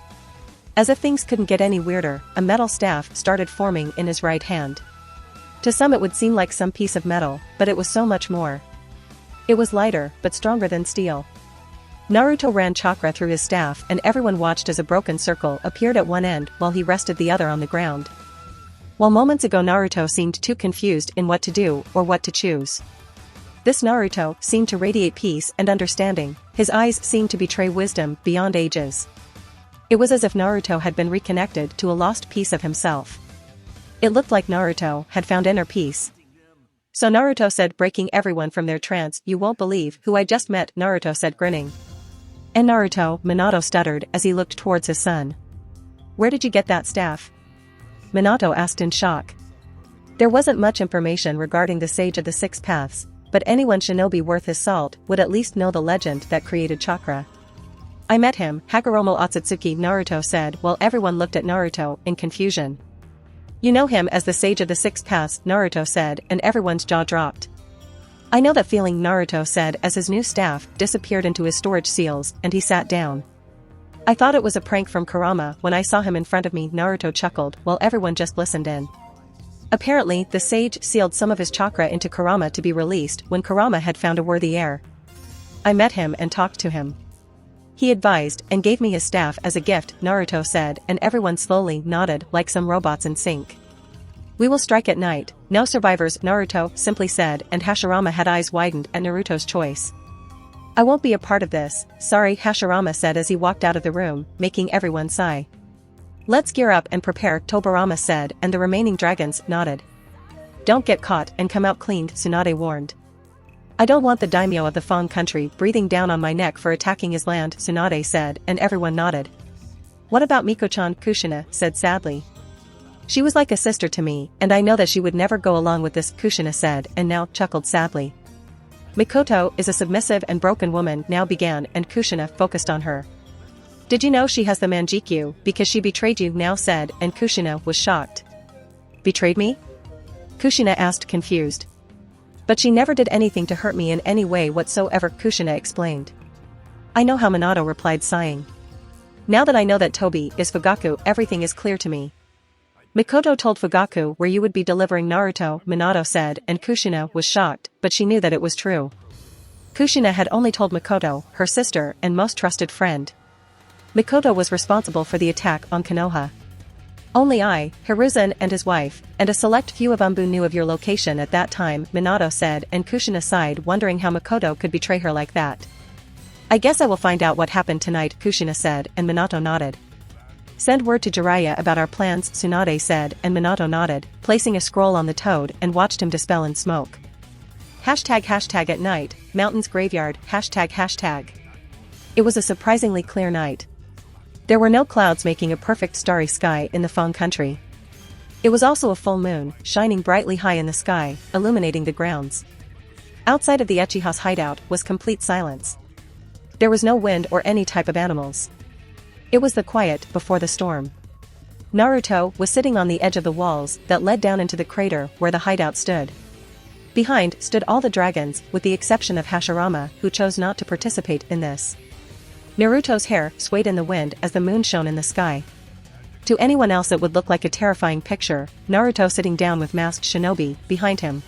As if things couldn't get any weirder, a metal staff started forming in his right hand. To some it would seem like some piece of metal, but it was so much more. It was lighter, but stronger than steel. Naruto ran chakra through his staff and everyone watched as a broken circle appeared at one end while he rested the other on the ground. While moments ago Naruto seemed too confused in what to do or what to choose. This Naruto seemed to radiate peace and understanding, his eyes seemed to betray wisdom beyond ages. It was as if Naruto had been reconnected to a lost piece of himself. It looked like Naruto had found inner peace. So Naruto said, breaking everyone from their trance, "You won't believe who I just met," Naruto said, grinning. "And Naruto," Minato stuttered as he looked towards his son. "Where did you get that staff?" Minato asked in shock. There wasn't much information regarding the Sage of the Six Paths, but anyone shinobi worth his salt would at least know the legend that created chakra. "I met him, Hagoromo Akatsuki," Naruto said while everyone looked at Naruto in confusion. "You know him as the Sage of the Six Paths," Naruto said, and everyone's jaw dropped. "I know that feeling," Naruto said as his new staff disappeared into his storage seals and he sat down. "I thought it was a prank from Kurama when I saw him in front of me," Naruto chuckled while everyone just listened in. Apparently, the sage sealed some of his chakra into Kurama to be released when Kurama had found a worthy heir. "I met him and talked to him. He advised and gave me his staff as a gift," Naruto said, and everyone slowly nodded like some robots in sync. "We will strike at night, no survivors," Naruto simply said, and Hashirama had eyes widened at Naruto's choice. "I won't be a part of this, sorry," Hashirama said as he walked out of the room, making everyone sigh. "Let's gear up and prepare," Tobirama said, and the remaining dragons nodded. "Don't get caught and come out cleaned," Tsunade warned. "I don't want the daimyo of the Fang country breathing down on my neck for attacking his land," Tsunade said, and everyone nodded. "What about Miko-chan?" Kushina said sadly. "She was like a sister to me, and I know that she would never go along with this," Kushina said, and now chuckled sadly. "Mikoto is a submissive and broken woman," now began, and Kushina focused on her. "Did you know she has the Manjikyu because she betrayed you?" now said, and Kushina was shocked. "Betrayed me?" Kushina asked, confused. "But she never did anything to hurt me in any way whatsoever," Kushina explained. "I know how," Minato replied, sighing. "Now that I know that Tobi is Fugaku, everything is clear to me." "Mikoto told Fugaku where you would be delivering Naruto," Minato said, and Kushina was shocked, but she knew that it was true. Kushina had only told Mikoto, her sister and most trusted friend. Mikoto was responsible for the attack on Konoha. "Only I, Hiruzen and his wife, and a select few of Umbu knew of your location at that time," Minato said, and Kushina sighed, wondering how Mikoto could betray her like that. "I guess I will find out what happened tonight," Kushina said, and Minato nodded. "Send word to Jiraiya about our plans," Tsunade said, and Minato nodded, placing a scroll on the toad and watched him dispel in smoke. ## at night, mountains graveyard, ##. It was a surprisingly clear night. There were no clouds, making a perfect starry sky in the Fang country. It was also a full moon, shining brightly high in the sky, illuminating the grounds. Outside of the Uchiha's hideout was complete silence. There was no wind or any type of animals. It was the quiet before the storm. Naruto was sitting on the edge of the walls that led down into the crater where the hideout stood. Behind stood all the dragons, with the exception of Hashirama, who chose not to participate in this. Naruto's hair swayed in the wind as the moon shone in the sky. To anyone else it would look like a terrifying picture, Naruto sitting down with masked shinobi behind him.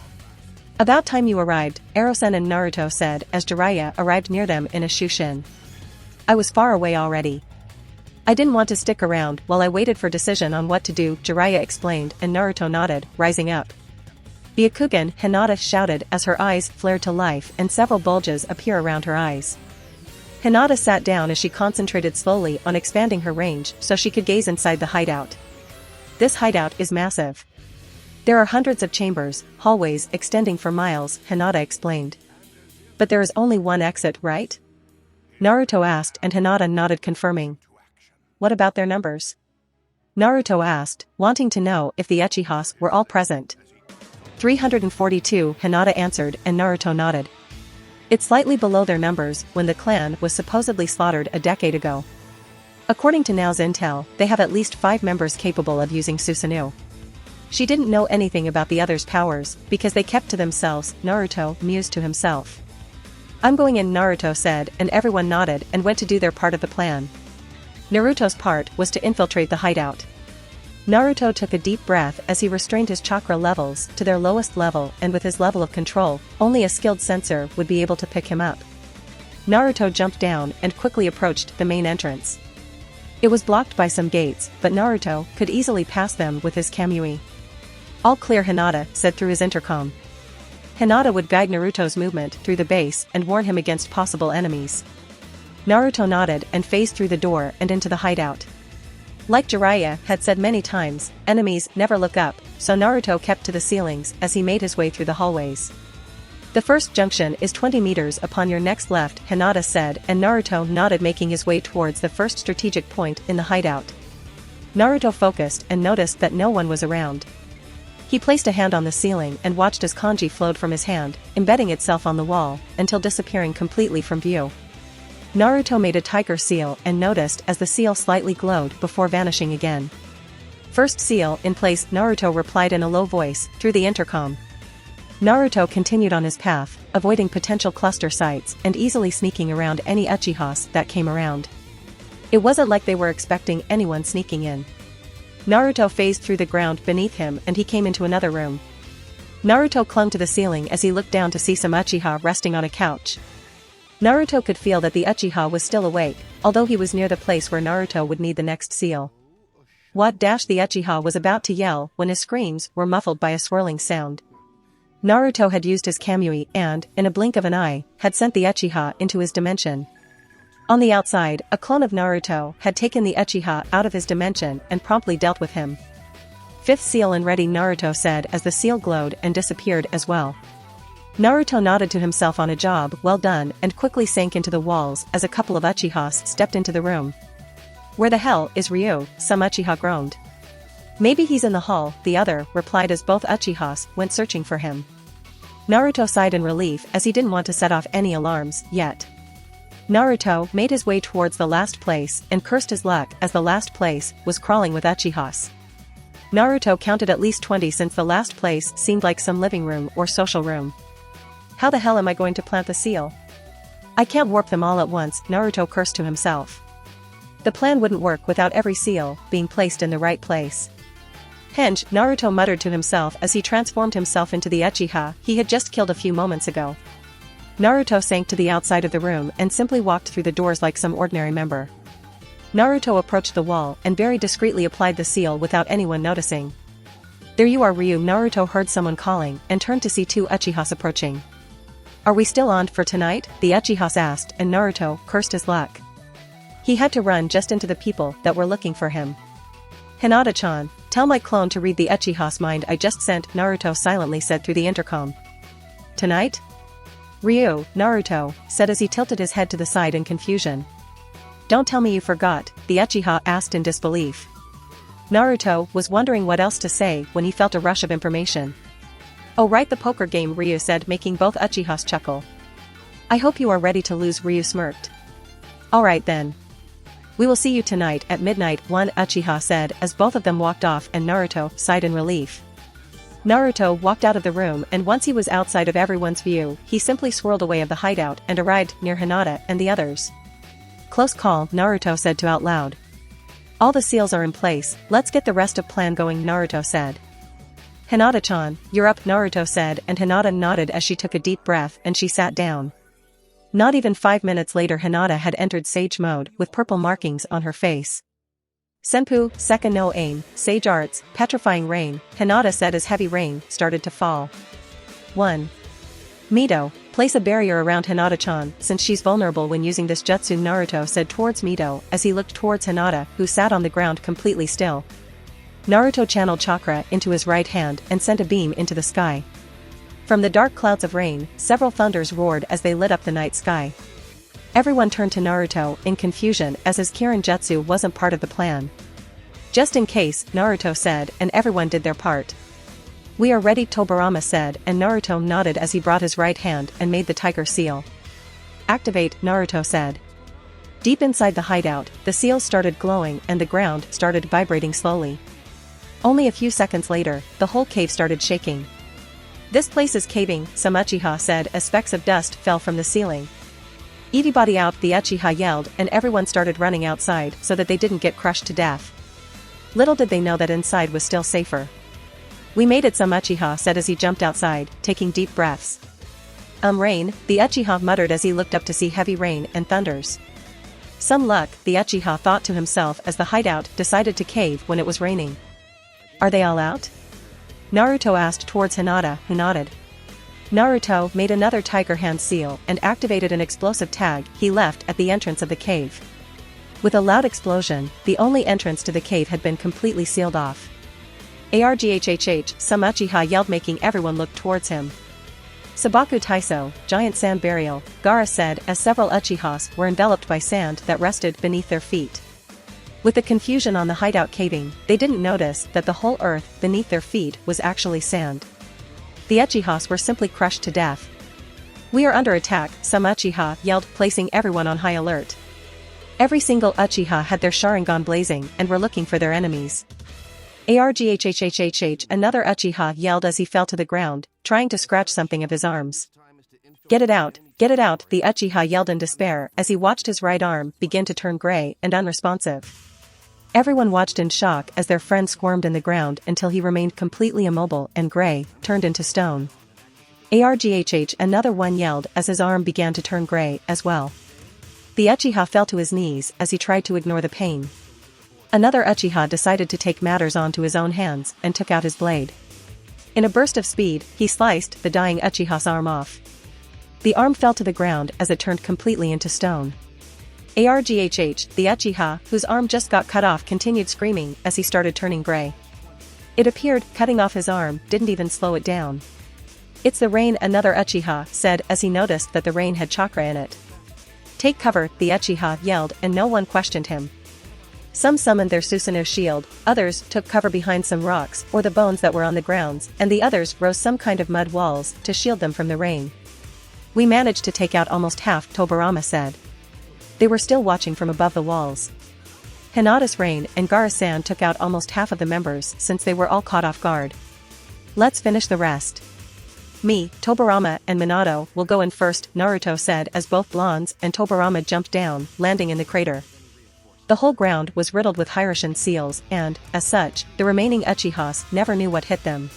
"About time you arrived," Erosen and Naruto said as Jiraiya arrived near them in a shushin. "I was far away already. I didn't want to stick around while I waited for decision on what to do," Jiraiya explained, and Naruto nodded, rising up. "The Akugan," Hinata shouted as her eyes flared to life and several bulges appear around her eyes. Hinata sat down as she concentrated slowly on expanding her range so she could gaze inside the hideout. "This hideout is massive. There are hundreds of chambers, hallways extending for miles," Hinata explained. "But there is only one exit, right?" Naruto asked, and Hinata nodded, confirming. "What about their numbers?" Naruto asked, wanting to know if the Uchihas were all present. 342, Hinata answered, and Naruto nodded. It's slightly below their numbers when the clan was supposedly slaughtered a decade ago. According to Nao's intel, they have at least 5 members capable of using Susanoo. She didn't know anything about the others' powers because they kept to themselves, Naruto mused to himself. I'm going in, Naruto said, and everyone nodded and went to do their part of the plan. Naruto's part was to infiltrate the hideout. Naruto took a deep breath as he restrained his chakra levels to their lowest level, and with his level of control, only a skilled sensor would be able to pick him up. Naruto jumped down and quickly approached the main entrance. It was blocked by some gates, but Naruto could easily pass them with his Kamui. All clear, Hinata said through his intercom. Hinata would guide Naruto's movement through the base and warn him against possible enemies. Naruto nodded and phased through the door and into the hideout. Like Jiraiya had said many times, enemies never look up, so Naruto kept to the ceilings as he made his way through the hallways. The first junction is 20 meters upon your next left, Hinata said, and Naruto nodded, making his way towards the first strategic point in the hideout. Naruto focused and noticed that no one was around. He placed a hand on the ceiling and watched as kanji flowed from his hand, embedding itself on the wall, until disappearing completely from view. Naruto made a tiger seal and noticed as the seal slightly glowed before vanishing again. First seal in place, Naruto replied in a low voice, through the intercom. Naruto continued on his path, avoiding potential cluster sites and easily sneaking around any Uchihas that came around. It wasn't like they were expecting anyone sneaking in. Naruto phased through the ground beneath him and he came into another room. Naruto clung to the ceiling as he looked down to see some Uchiha resting on a couch. Naruto could feel that the Uchiha was still awake, although he was near the place where Naruto would need the next seal. What dash the Uchiha was about to yell when his screams were muffled by a swirling sound. Naruto had used his Kamui and, in a blink of an eye, had sent the Uchiha into his dimension. On the outside, a clone of Naruto had taken the Uchiha out of his dimension and promptly dealt with him. Fifth seal in ready, Naruto said as the seal glowed and disappeared as well. Naruto nodded to himself on a job well done and quickly sank into the walls as a couple of Uchihas stepped into the room. Where the hell is Ryu? Some Uchiha groaned. Maybe he's in the hall, the other replied as both Uchihas went searching for him. Naruto sighed in relief as he didn't want to set off any alarms yet. Naruto made his way towards the last place and cursed his luck as the last place was crawling with Uchihas. Naruto counted at least 20 since the last place seemed like some living room or social room. How the hell am I going to plant the seal? I can't warp them all at once, Naruto cursed to himself. The plan wouldn't work without every seal being placed in the right place. Henge, Naruto muttered to himself as he transformed himself into the Uchiha he had just killed a few moments ago. Naruto sank to the outside of the room and simply walked through the doors like some ordinary member. Naruto approached the wall and very discreetly applied the seal without anyone noticing. There you are, Ryu, Naruto heard someone calling and turned to see 2 Uchihas approaching. Are we still on for tonight? The Uchihas asked, and Naruto cursed his luck. He had to run just into the people that were looking for him. Hinata-chan, tell my clone to read the Uchiha's mind I just sent, Naruto silently said through the intercom. Tonight? Ryu, Naruto said as he tilted his head to the side in confusion. Don't tell me you forgot, the Uchiha asked in disbelief. Naruto was wondering what else to say when he felt a rush of information. Oh right, the poker game, Ryu said, making both Uchihas chuckle. I hope you are ready to lose, Ryu smirked. Alright then. We will see you tonight at midnight, one Uchiha said as both of them walked off and Naruto sighed in relief. Naruto walked out of the room and once he was outside of everyone's view, he simply swirled away of the hideout and arrived near Hinata and the others. Close call, Naruto said to out loud. All the seals are in place, let's get the rest of plan going, Naruto said. Hinata-chan, you're up, Naruto said, and Hinata nodded as she took a deep breath and she sat down. Not even 5 minutes later, Hinata had entered Sage mode with purple markings on her face. Senpu, Sekka no Ain, Sage Arts, Petrifying Rain, Hinata said as heavy rain started to fall. 1. Mito, place a barrier around Hinata-chan since she's vulnerable when using this jutsu, Naruto said towards Mito as he looked towards Hinata who sat on the ground completely still. Naruto channeled chakra into his right hand and sent a beam into the sky. From the dark clouds of rain, several thunders roared as they lit up the night sky. Everyone turned to Naruto in confusion as his Kirin Jutsu wasn't part of the plan. Just in case, Naruto said, and everyone did their part. We are ready, Tobirama said, and Naruto nodded as he brought his right hand and made the tiger seal. Activate, Naruto said. Deep inside the hideout, the seals started glowing and the ground started vibrating slowly. Only a few seconds later, the whole cave started shaking. This place is caving, some Uchiha said as specks of dust fell from the ceiling. Everybody out, the Uchiha yelled, and everyone started running outside so that they didn't get crushed to death. Little did they know that inside was still safer. We made it, some Uchiha said as he jumped outside, taking deep breaths. Rain, the Uchiha muttered as he looked up to see heavy rain and thunders. Some luck, the Uchiha thought to himself as the hideout decided to cave when it was raining. Are they all out? Naruto asked towards Hinata, who nodded. Naruto made another tiger hand seal and activated an explosive tag he left at the entrance of the cave. With a loud explosion, the only entrance to the cave had been completely sealed off. Arghhhh, some Uchiha yelled, making everyone look towards him. Sabaku Taiso, giant sand burial, Gaara said as several Uchihas were enveloped by sand that rested beneath their feet. With the confusion on the hideout caving, they didn't notice that the whole earth beneath their feet was actually sand. The Uchihas were simply crushed to death. We are under attack, some Uchiha yelled, placing everyone on high alert. Every single Uchiha had their Sharingan blazing and were looking for their enemies. Arghhhh, another Uchiha yelled as he fell to the ground, trying to scratch something of his arms. Get it out, the Uchiha yelled in despair as he watched his right arm begin to turn gray and unresponsive. Everyone watched in shock as their friend squirmed in the ground until he remained completely immobile and gray, turned into stone. Arghhh, another one yelled as his arm began to turn gray as well. The Uchiha fell to his knees as he tried to ignore the pain. Another Uchiha decided to take matters onto his own hands and took out his blade. In a burst of speed, he sliced the dying Uchiha's arm off. The arm fell to the ground as it turned completely into stone. Arghhh, the Uchiha, whose arm just got cut off, continued screaming as he started turning gray. It appeared cutting off his arm didn't even slow it down. It's the rain, another Uchiha said as he noticed that the rain had chakra in it. Take cover, the Uchiha yelled, and no one questioned him. Some summoned their Susanoo shield, others took cover behind some rocks or the bones that were on the grounds, and the others rose some kind of mud walls to shield them from the rain. We managed to take out almost half, Tobirama said. They were still watching from above the walls. Hinata's rain and Gaara-san took out almost half of the members since they were all caught off guard. Let's finish the rest. Me, Tobirama, and Minato will go in first, Naruto said as both blondes and Tobirama jumped down, landing in the crater. The whole ground was riddled with Hiraishin seals and, as such, the remaining Uchihas never knew what hit them.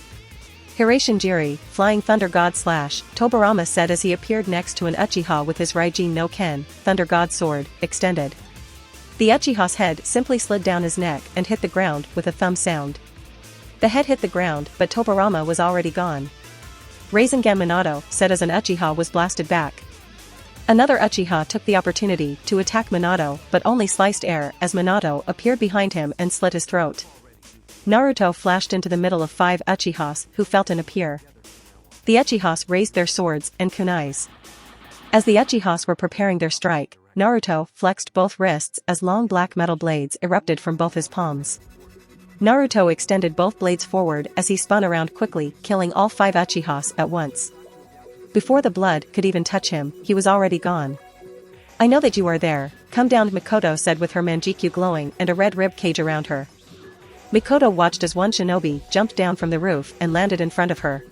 Hiraishinjiri, flying thunder god / Tobirama said as he appeared next to an Uchiha with his Raijin no Ken, thunder god sword, extended. The Uchiha's head simply slid down his neck and hit the ground with a thumb sound. The head hit the ground, but Tobirama was already gone. Rasengan, Minato said as an Uchiha was blasted back. Another Uchiha took the opportunity to attack Minato but only sliced air as Minato appeared behind him and slit his throat. Naruto flashed into the middle of 5 Uchihas who felt an appear. The Uchihas raised their swords and kunais. As the Uchihas were preparing their strike, Naruto flexed both wrists as long black metal blades erupted from both his palms. Naruto extended both blades forward as he spun around quickly, killing all 5 Uchihas at once. Before the blood could even touch him, he was already gone. I know that you are there, come down, Mikoto said with her manjikyu glowing and a red rib cage around her. Mikoto watched as one shinobi jumped down from the roof and landed in front of her.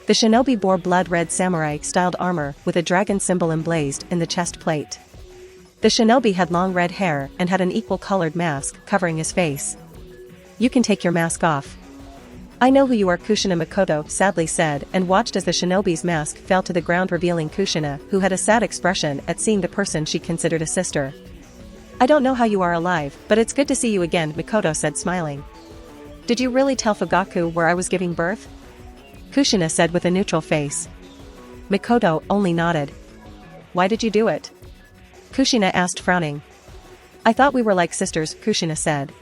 The shinobi bore blood-red samurai-styled armor with a dragon symbol emblazed in the chest plate. The shinobi had long red hair and had an equal-colored mask covering his face. You can take your mask off. I know who you are, Kushina, Mikoto sadly said and watched as the shinobi's mask fell to the ground, revealing Kushina, who had a sad expression at seeing the person she considered a sister. I don't know how you are alive, but it's good to see you again, Mikoto said, smiling. Did you really tell Fugaku where I was giving birth? Kushina said with a neutral face. Mikoto only nodded. Why did you do it? Kushina asked, frowning. I thought we were like sisters, Kushina said.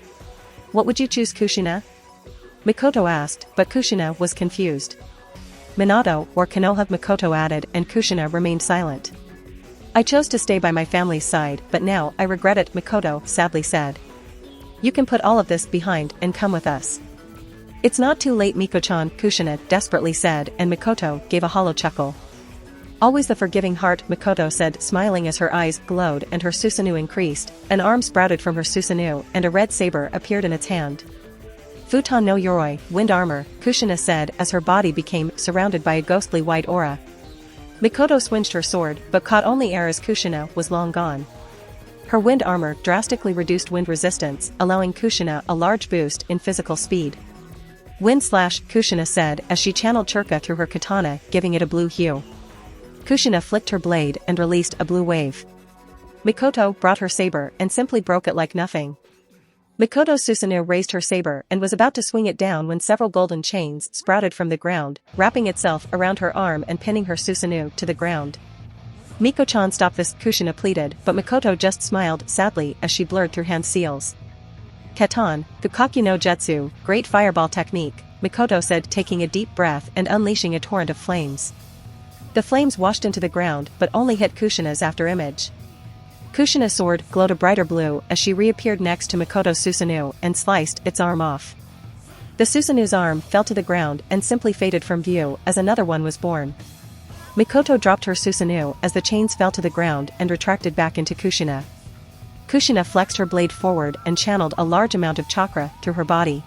What would you choose, Kushina? Mikoto asked, but Kushina was confused. Minato or Konoha, Mikoto added, and Kushina remained silent. I chose to stay by my family's side, but now I regret it, Mikoto sadly said. You can put all of this behind and come with us. It's not too late, Miko-chan, Kushina desperately said, and Mikoto gave a hollow chuckle. Always the forgiving heart, Mikoto said, smiling as her eyes glowed and her Susanoo increased. An arm sprouted from her Susanoo and a red saber appeared in its hand. Futon no Yoroi, wind armor, Kushina said as her body became surrounded by a ghostly white aura. Mikoto swinged her sword but caught only air as Kushina was long gone. Her wind armor drastically reduced wind resistance, allowing Kushina a large boost in physical speed. Wind slash, Kushina said as she channeled Churka through her katana, giving it a blue hue. Kushina flicked her blade and released a blue wave. Mikoto brought her saber and simply broke it like nothing. Mikoto's Susanoo raised her saber and was about to swing it down when several golden chains sprouted from the ground, wrapping itself around her arm and pinning her Susanoo to the ground. Miko-chan, stop this, Kushina pleaded, but Mikoto just smiled sadly as she blurred through hand seals. Katan, Fukaki no Jutsu, great fireball technique, Mikoto said, taking a deep breath and unleashing a torrent of flames. The flames washed into the ground but only hit Kushina's after image. Kushina's sword glowed a brighter blue as she reappeared next to Mikoto's Susanoo and sliced its arm off. The Susanoo's arm fell to the ground and simply faded from view as another one was born. Mikoto dropped her Susanoo as the chains fell to the ground and retracted back into Kushina. Kushina flexed her blade forward and channeled a large amount of chakra through her body.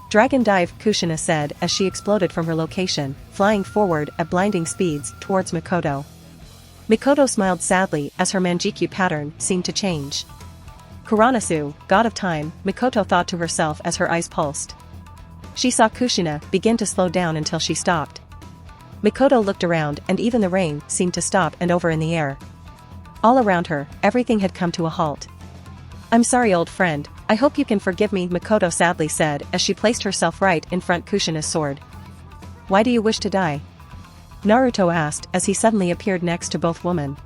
Dragon dive, Kushina said as she exploded from her location, flying forward at blinding speeds towards Mikoto. Mikoto smiled sadly as her Manjikyu pattern seemed to change. Kuranasu, god of time, Mikoto thought to herself as her eyes pulsed. She saw Kushina begin to slow down until she stopped. Mikoto looked around and even the rain seemed to stop and over in the air. All around her, everything had come to a halt. I'm sorry, old friend, I hope you can forgive me, Mikoto sadly said as she placed herself right in front Kushina's sword. Why do you wish to die? Naruto asked as he suddenly appeared next to both women.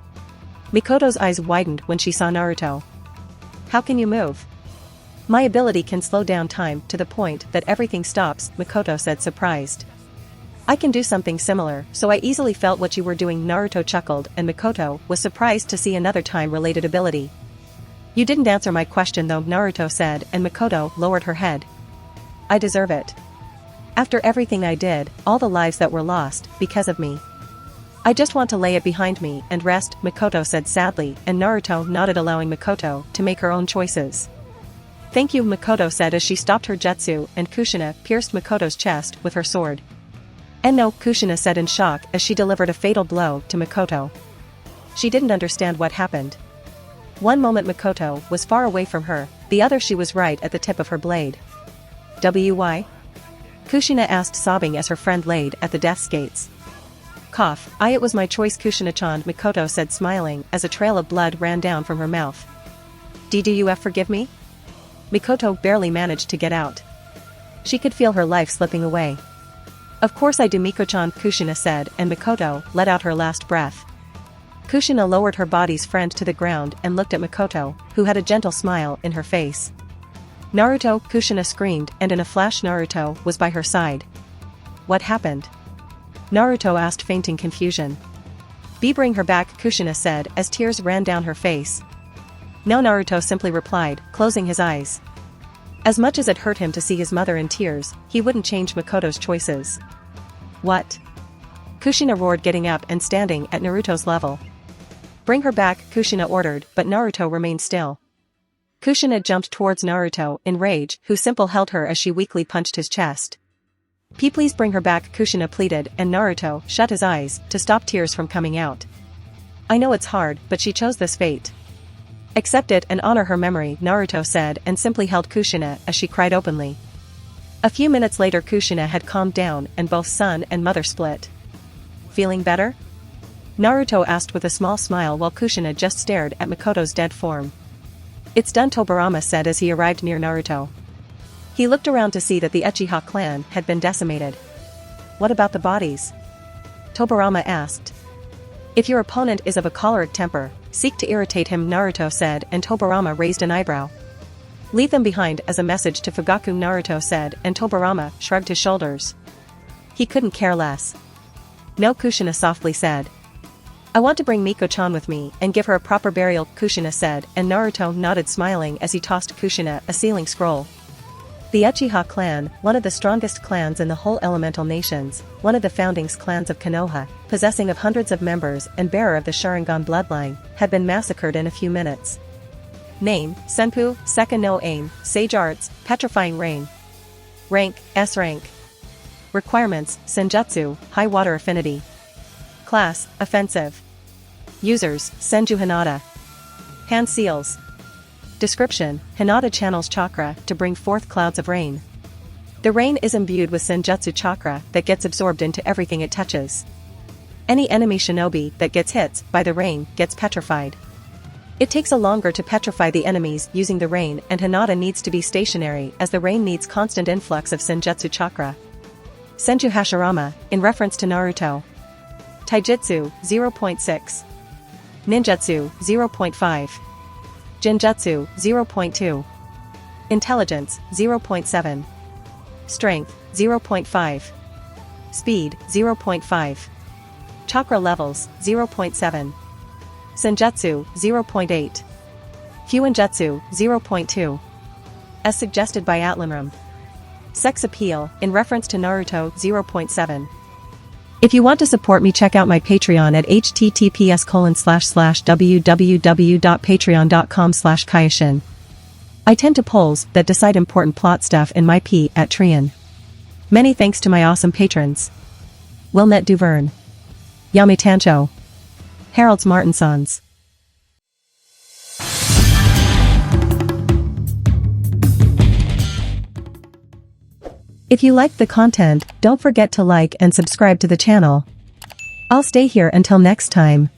Mikoto's eyes widened when she saw Naruto. How can you move? My ability can slow down time to the point that everything stops, Mikoto said, surprised. I can do something similar, so I easily felt what you were doing, Naruto chuckled, and Mikoto was surprised to see another time-related ability. You didn't answer my question though, Naruto said, and Mikoto lowered her head. I deserve it. After everything I did, all the lives that were lost, because of me. I just want to lay it behind me and rest, Mikoto said sadly, and Naruto nodded, allowing Mikoto to make her own choices. Thank you, Mikoto said as she stopped her jutsu, and Kushina pierced Mikoto's chest with her sword. And no, Kushina said in shock as she delivered a fatal blow to Mikoto. She didn't understand what happened. One moment Mikoto was far away from her, the other she was right at the tip of her blade. Why? Kushina asked, sobbing as her friend laid at the death's gates. Cough, it was my choice, Kushina-chan, Mikoto said smiling as a trail of blood ran down from her mouth. Do you forgive me? Mikoto barely managed to get out. She could feel her life slipping away. Of course I do, Miko-chan, Kushina said, and Mikoto let out her last breath. Kushina lowered her body's friend to the ground and looked at Mikoto, who had a gentle smile in her face. Naruto, Kushina screamed, and in a flash Naruto was by her side. What happened? Naruto asked, fainting confusion. Bring her back, Kushina said as tears ran down her face. No, Naruto simply replied, closing his eyes. As much as it hurt him to see his mother in tears, he wouldn't change Mikoto's choices. What? Kushina roared, getting up and standing at Naruto's level. Bring her back, Kushina ordered, but Naruto remained still. Kushina jumped towards Naruto in rage, who simply held her as she weakly punched his chest. Please bring her back, Kushina pleaded, and Naruto shut his eyes to stop tears from coming out. I know it's hard, but she chose this fate. Accept it and honor her memory, Naruto said, and simply held Kushina as she cried openly. A few minutes later Kushina had calmed down and both son and mother split. Feeling better? Naruto asked with a small smile while Kushina just stared at Mikoto's dead form. It's done, Tobirama said as he arrived near Naruto. He looked around to see that the Uchiha clan had been decimated. What about the bodies? Tobirama asked. If your opponent is of a choleric temper, seek to irritate him, Naruto said, and Tobirama raised an eyebrow. Leave them behind as a message to Fugaku, Naruto said, and Tobirama shrugged his shoulders. He couldn't care less. No, Kushina softly said. I want to bring Miko-chan with me and give her a proper burial, Kushina said, and Naruto nodded smiling as he tossed Kushina a sealing scroll. The Uchiha clan, one of the strongest clans in the whole elemental nations, one of the founding clans of Konoha, possessing of hundreds of members and bearer of the Sharingan bloodline, had been massacred in a few minutes. Name, Senpu, Second no Aim, Sage Arts, Petrifying Rain. Rank, S rank. Requirements, Senjutsu, High Water Affinity. Class, Offensive. Users, Senju Hinata. Hand Seals. Description, Hinata channels chakra to bring forth clouds of rain. The rain is imbued with Senjutsu chakra that gets absorbed into everything it touches. Any enemy shinobi that gets hit by the rain gets petrified. It takes a longer to petrify the enemies using the rain, and Hinata needs to be stationary as the rain needs constant influx of Senjutsu chakra. Senju Hashirama, in reference to Naruto. Taijutsu, 0.6. Ninjutsu, 0.5. Genjutsu, 0.2. Intelligence, 0.7. Strength, 0.5. Speed, 0.5. Chakra levels, 0.7. Senjutsu, 0.8. Fuinjutsu, 0.2. As suggested by Atlanram. Sex appeal, in reference to Naruto, 0.7. If you want to support me, check out my Patreon at https://www.patreon.com/Kaioshin. I tend to polls that decide important plot stuff in my P at Trian. Many thanks to my awesome patrons. Wilnet Duverne. Yami Tancho. Harold's Martinsons. If you liked the content, don't forget to like and subscribe to the channel. I'll stay here until next time.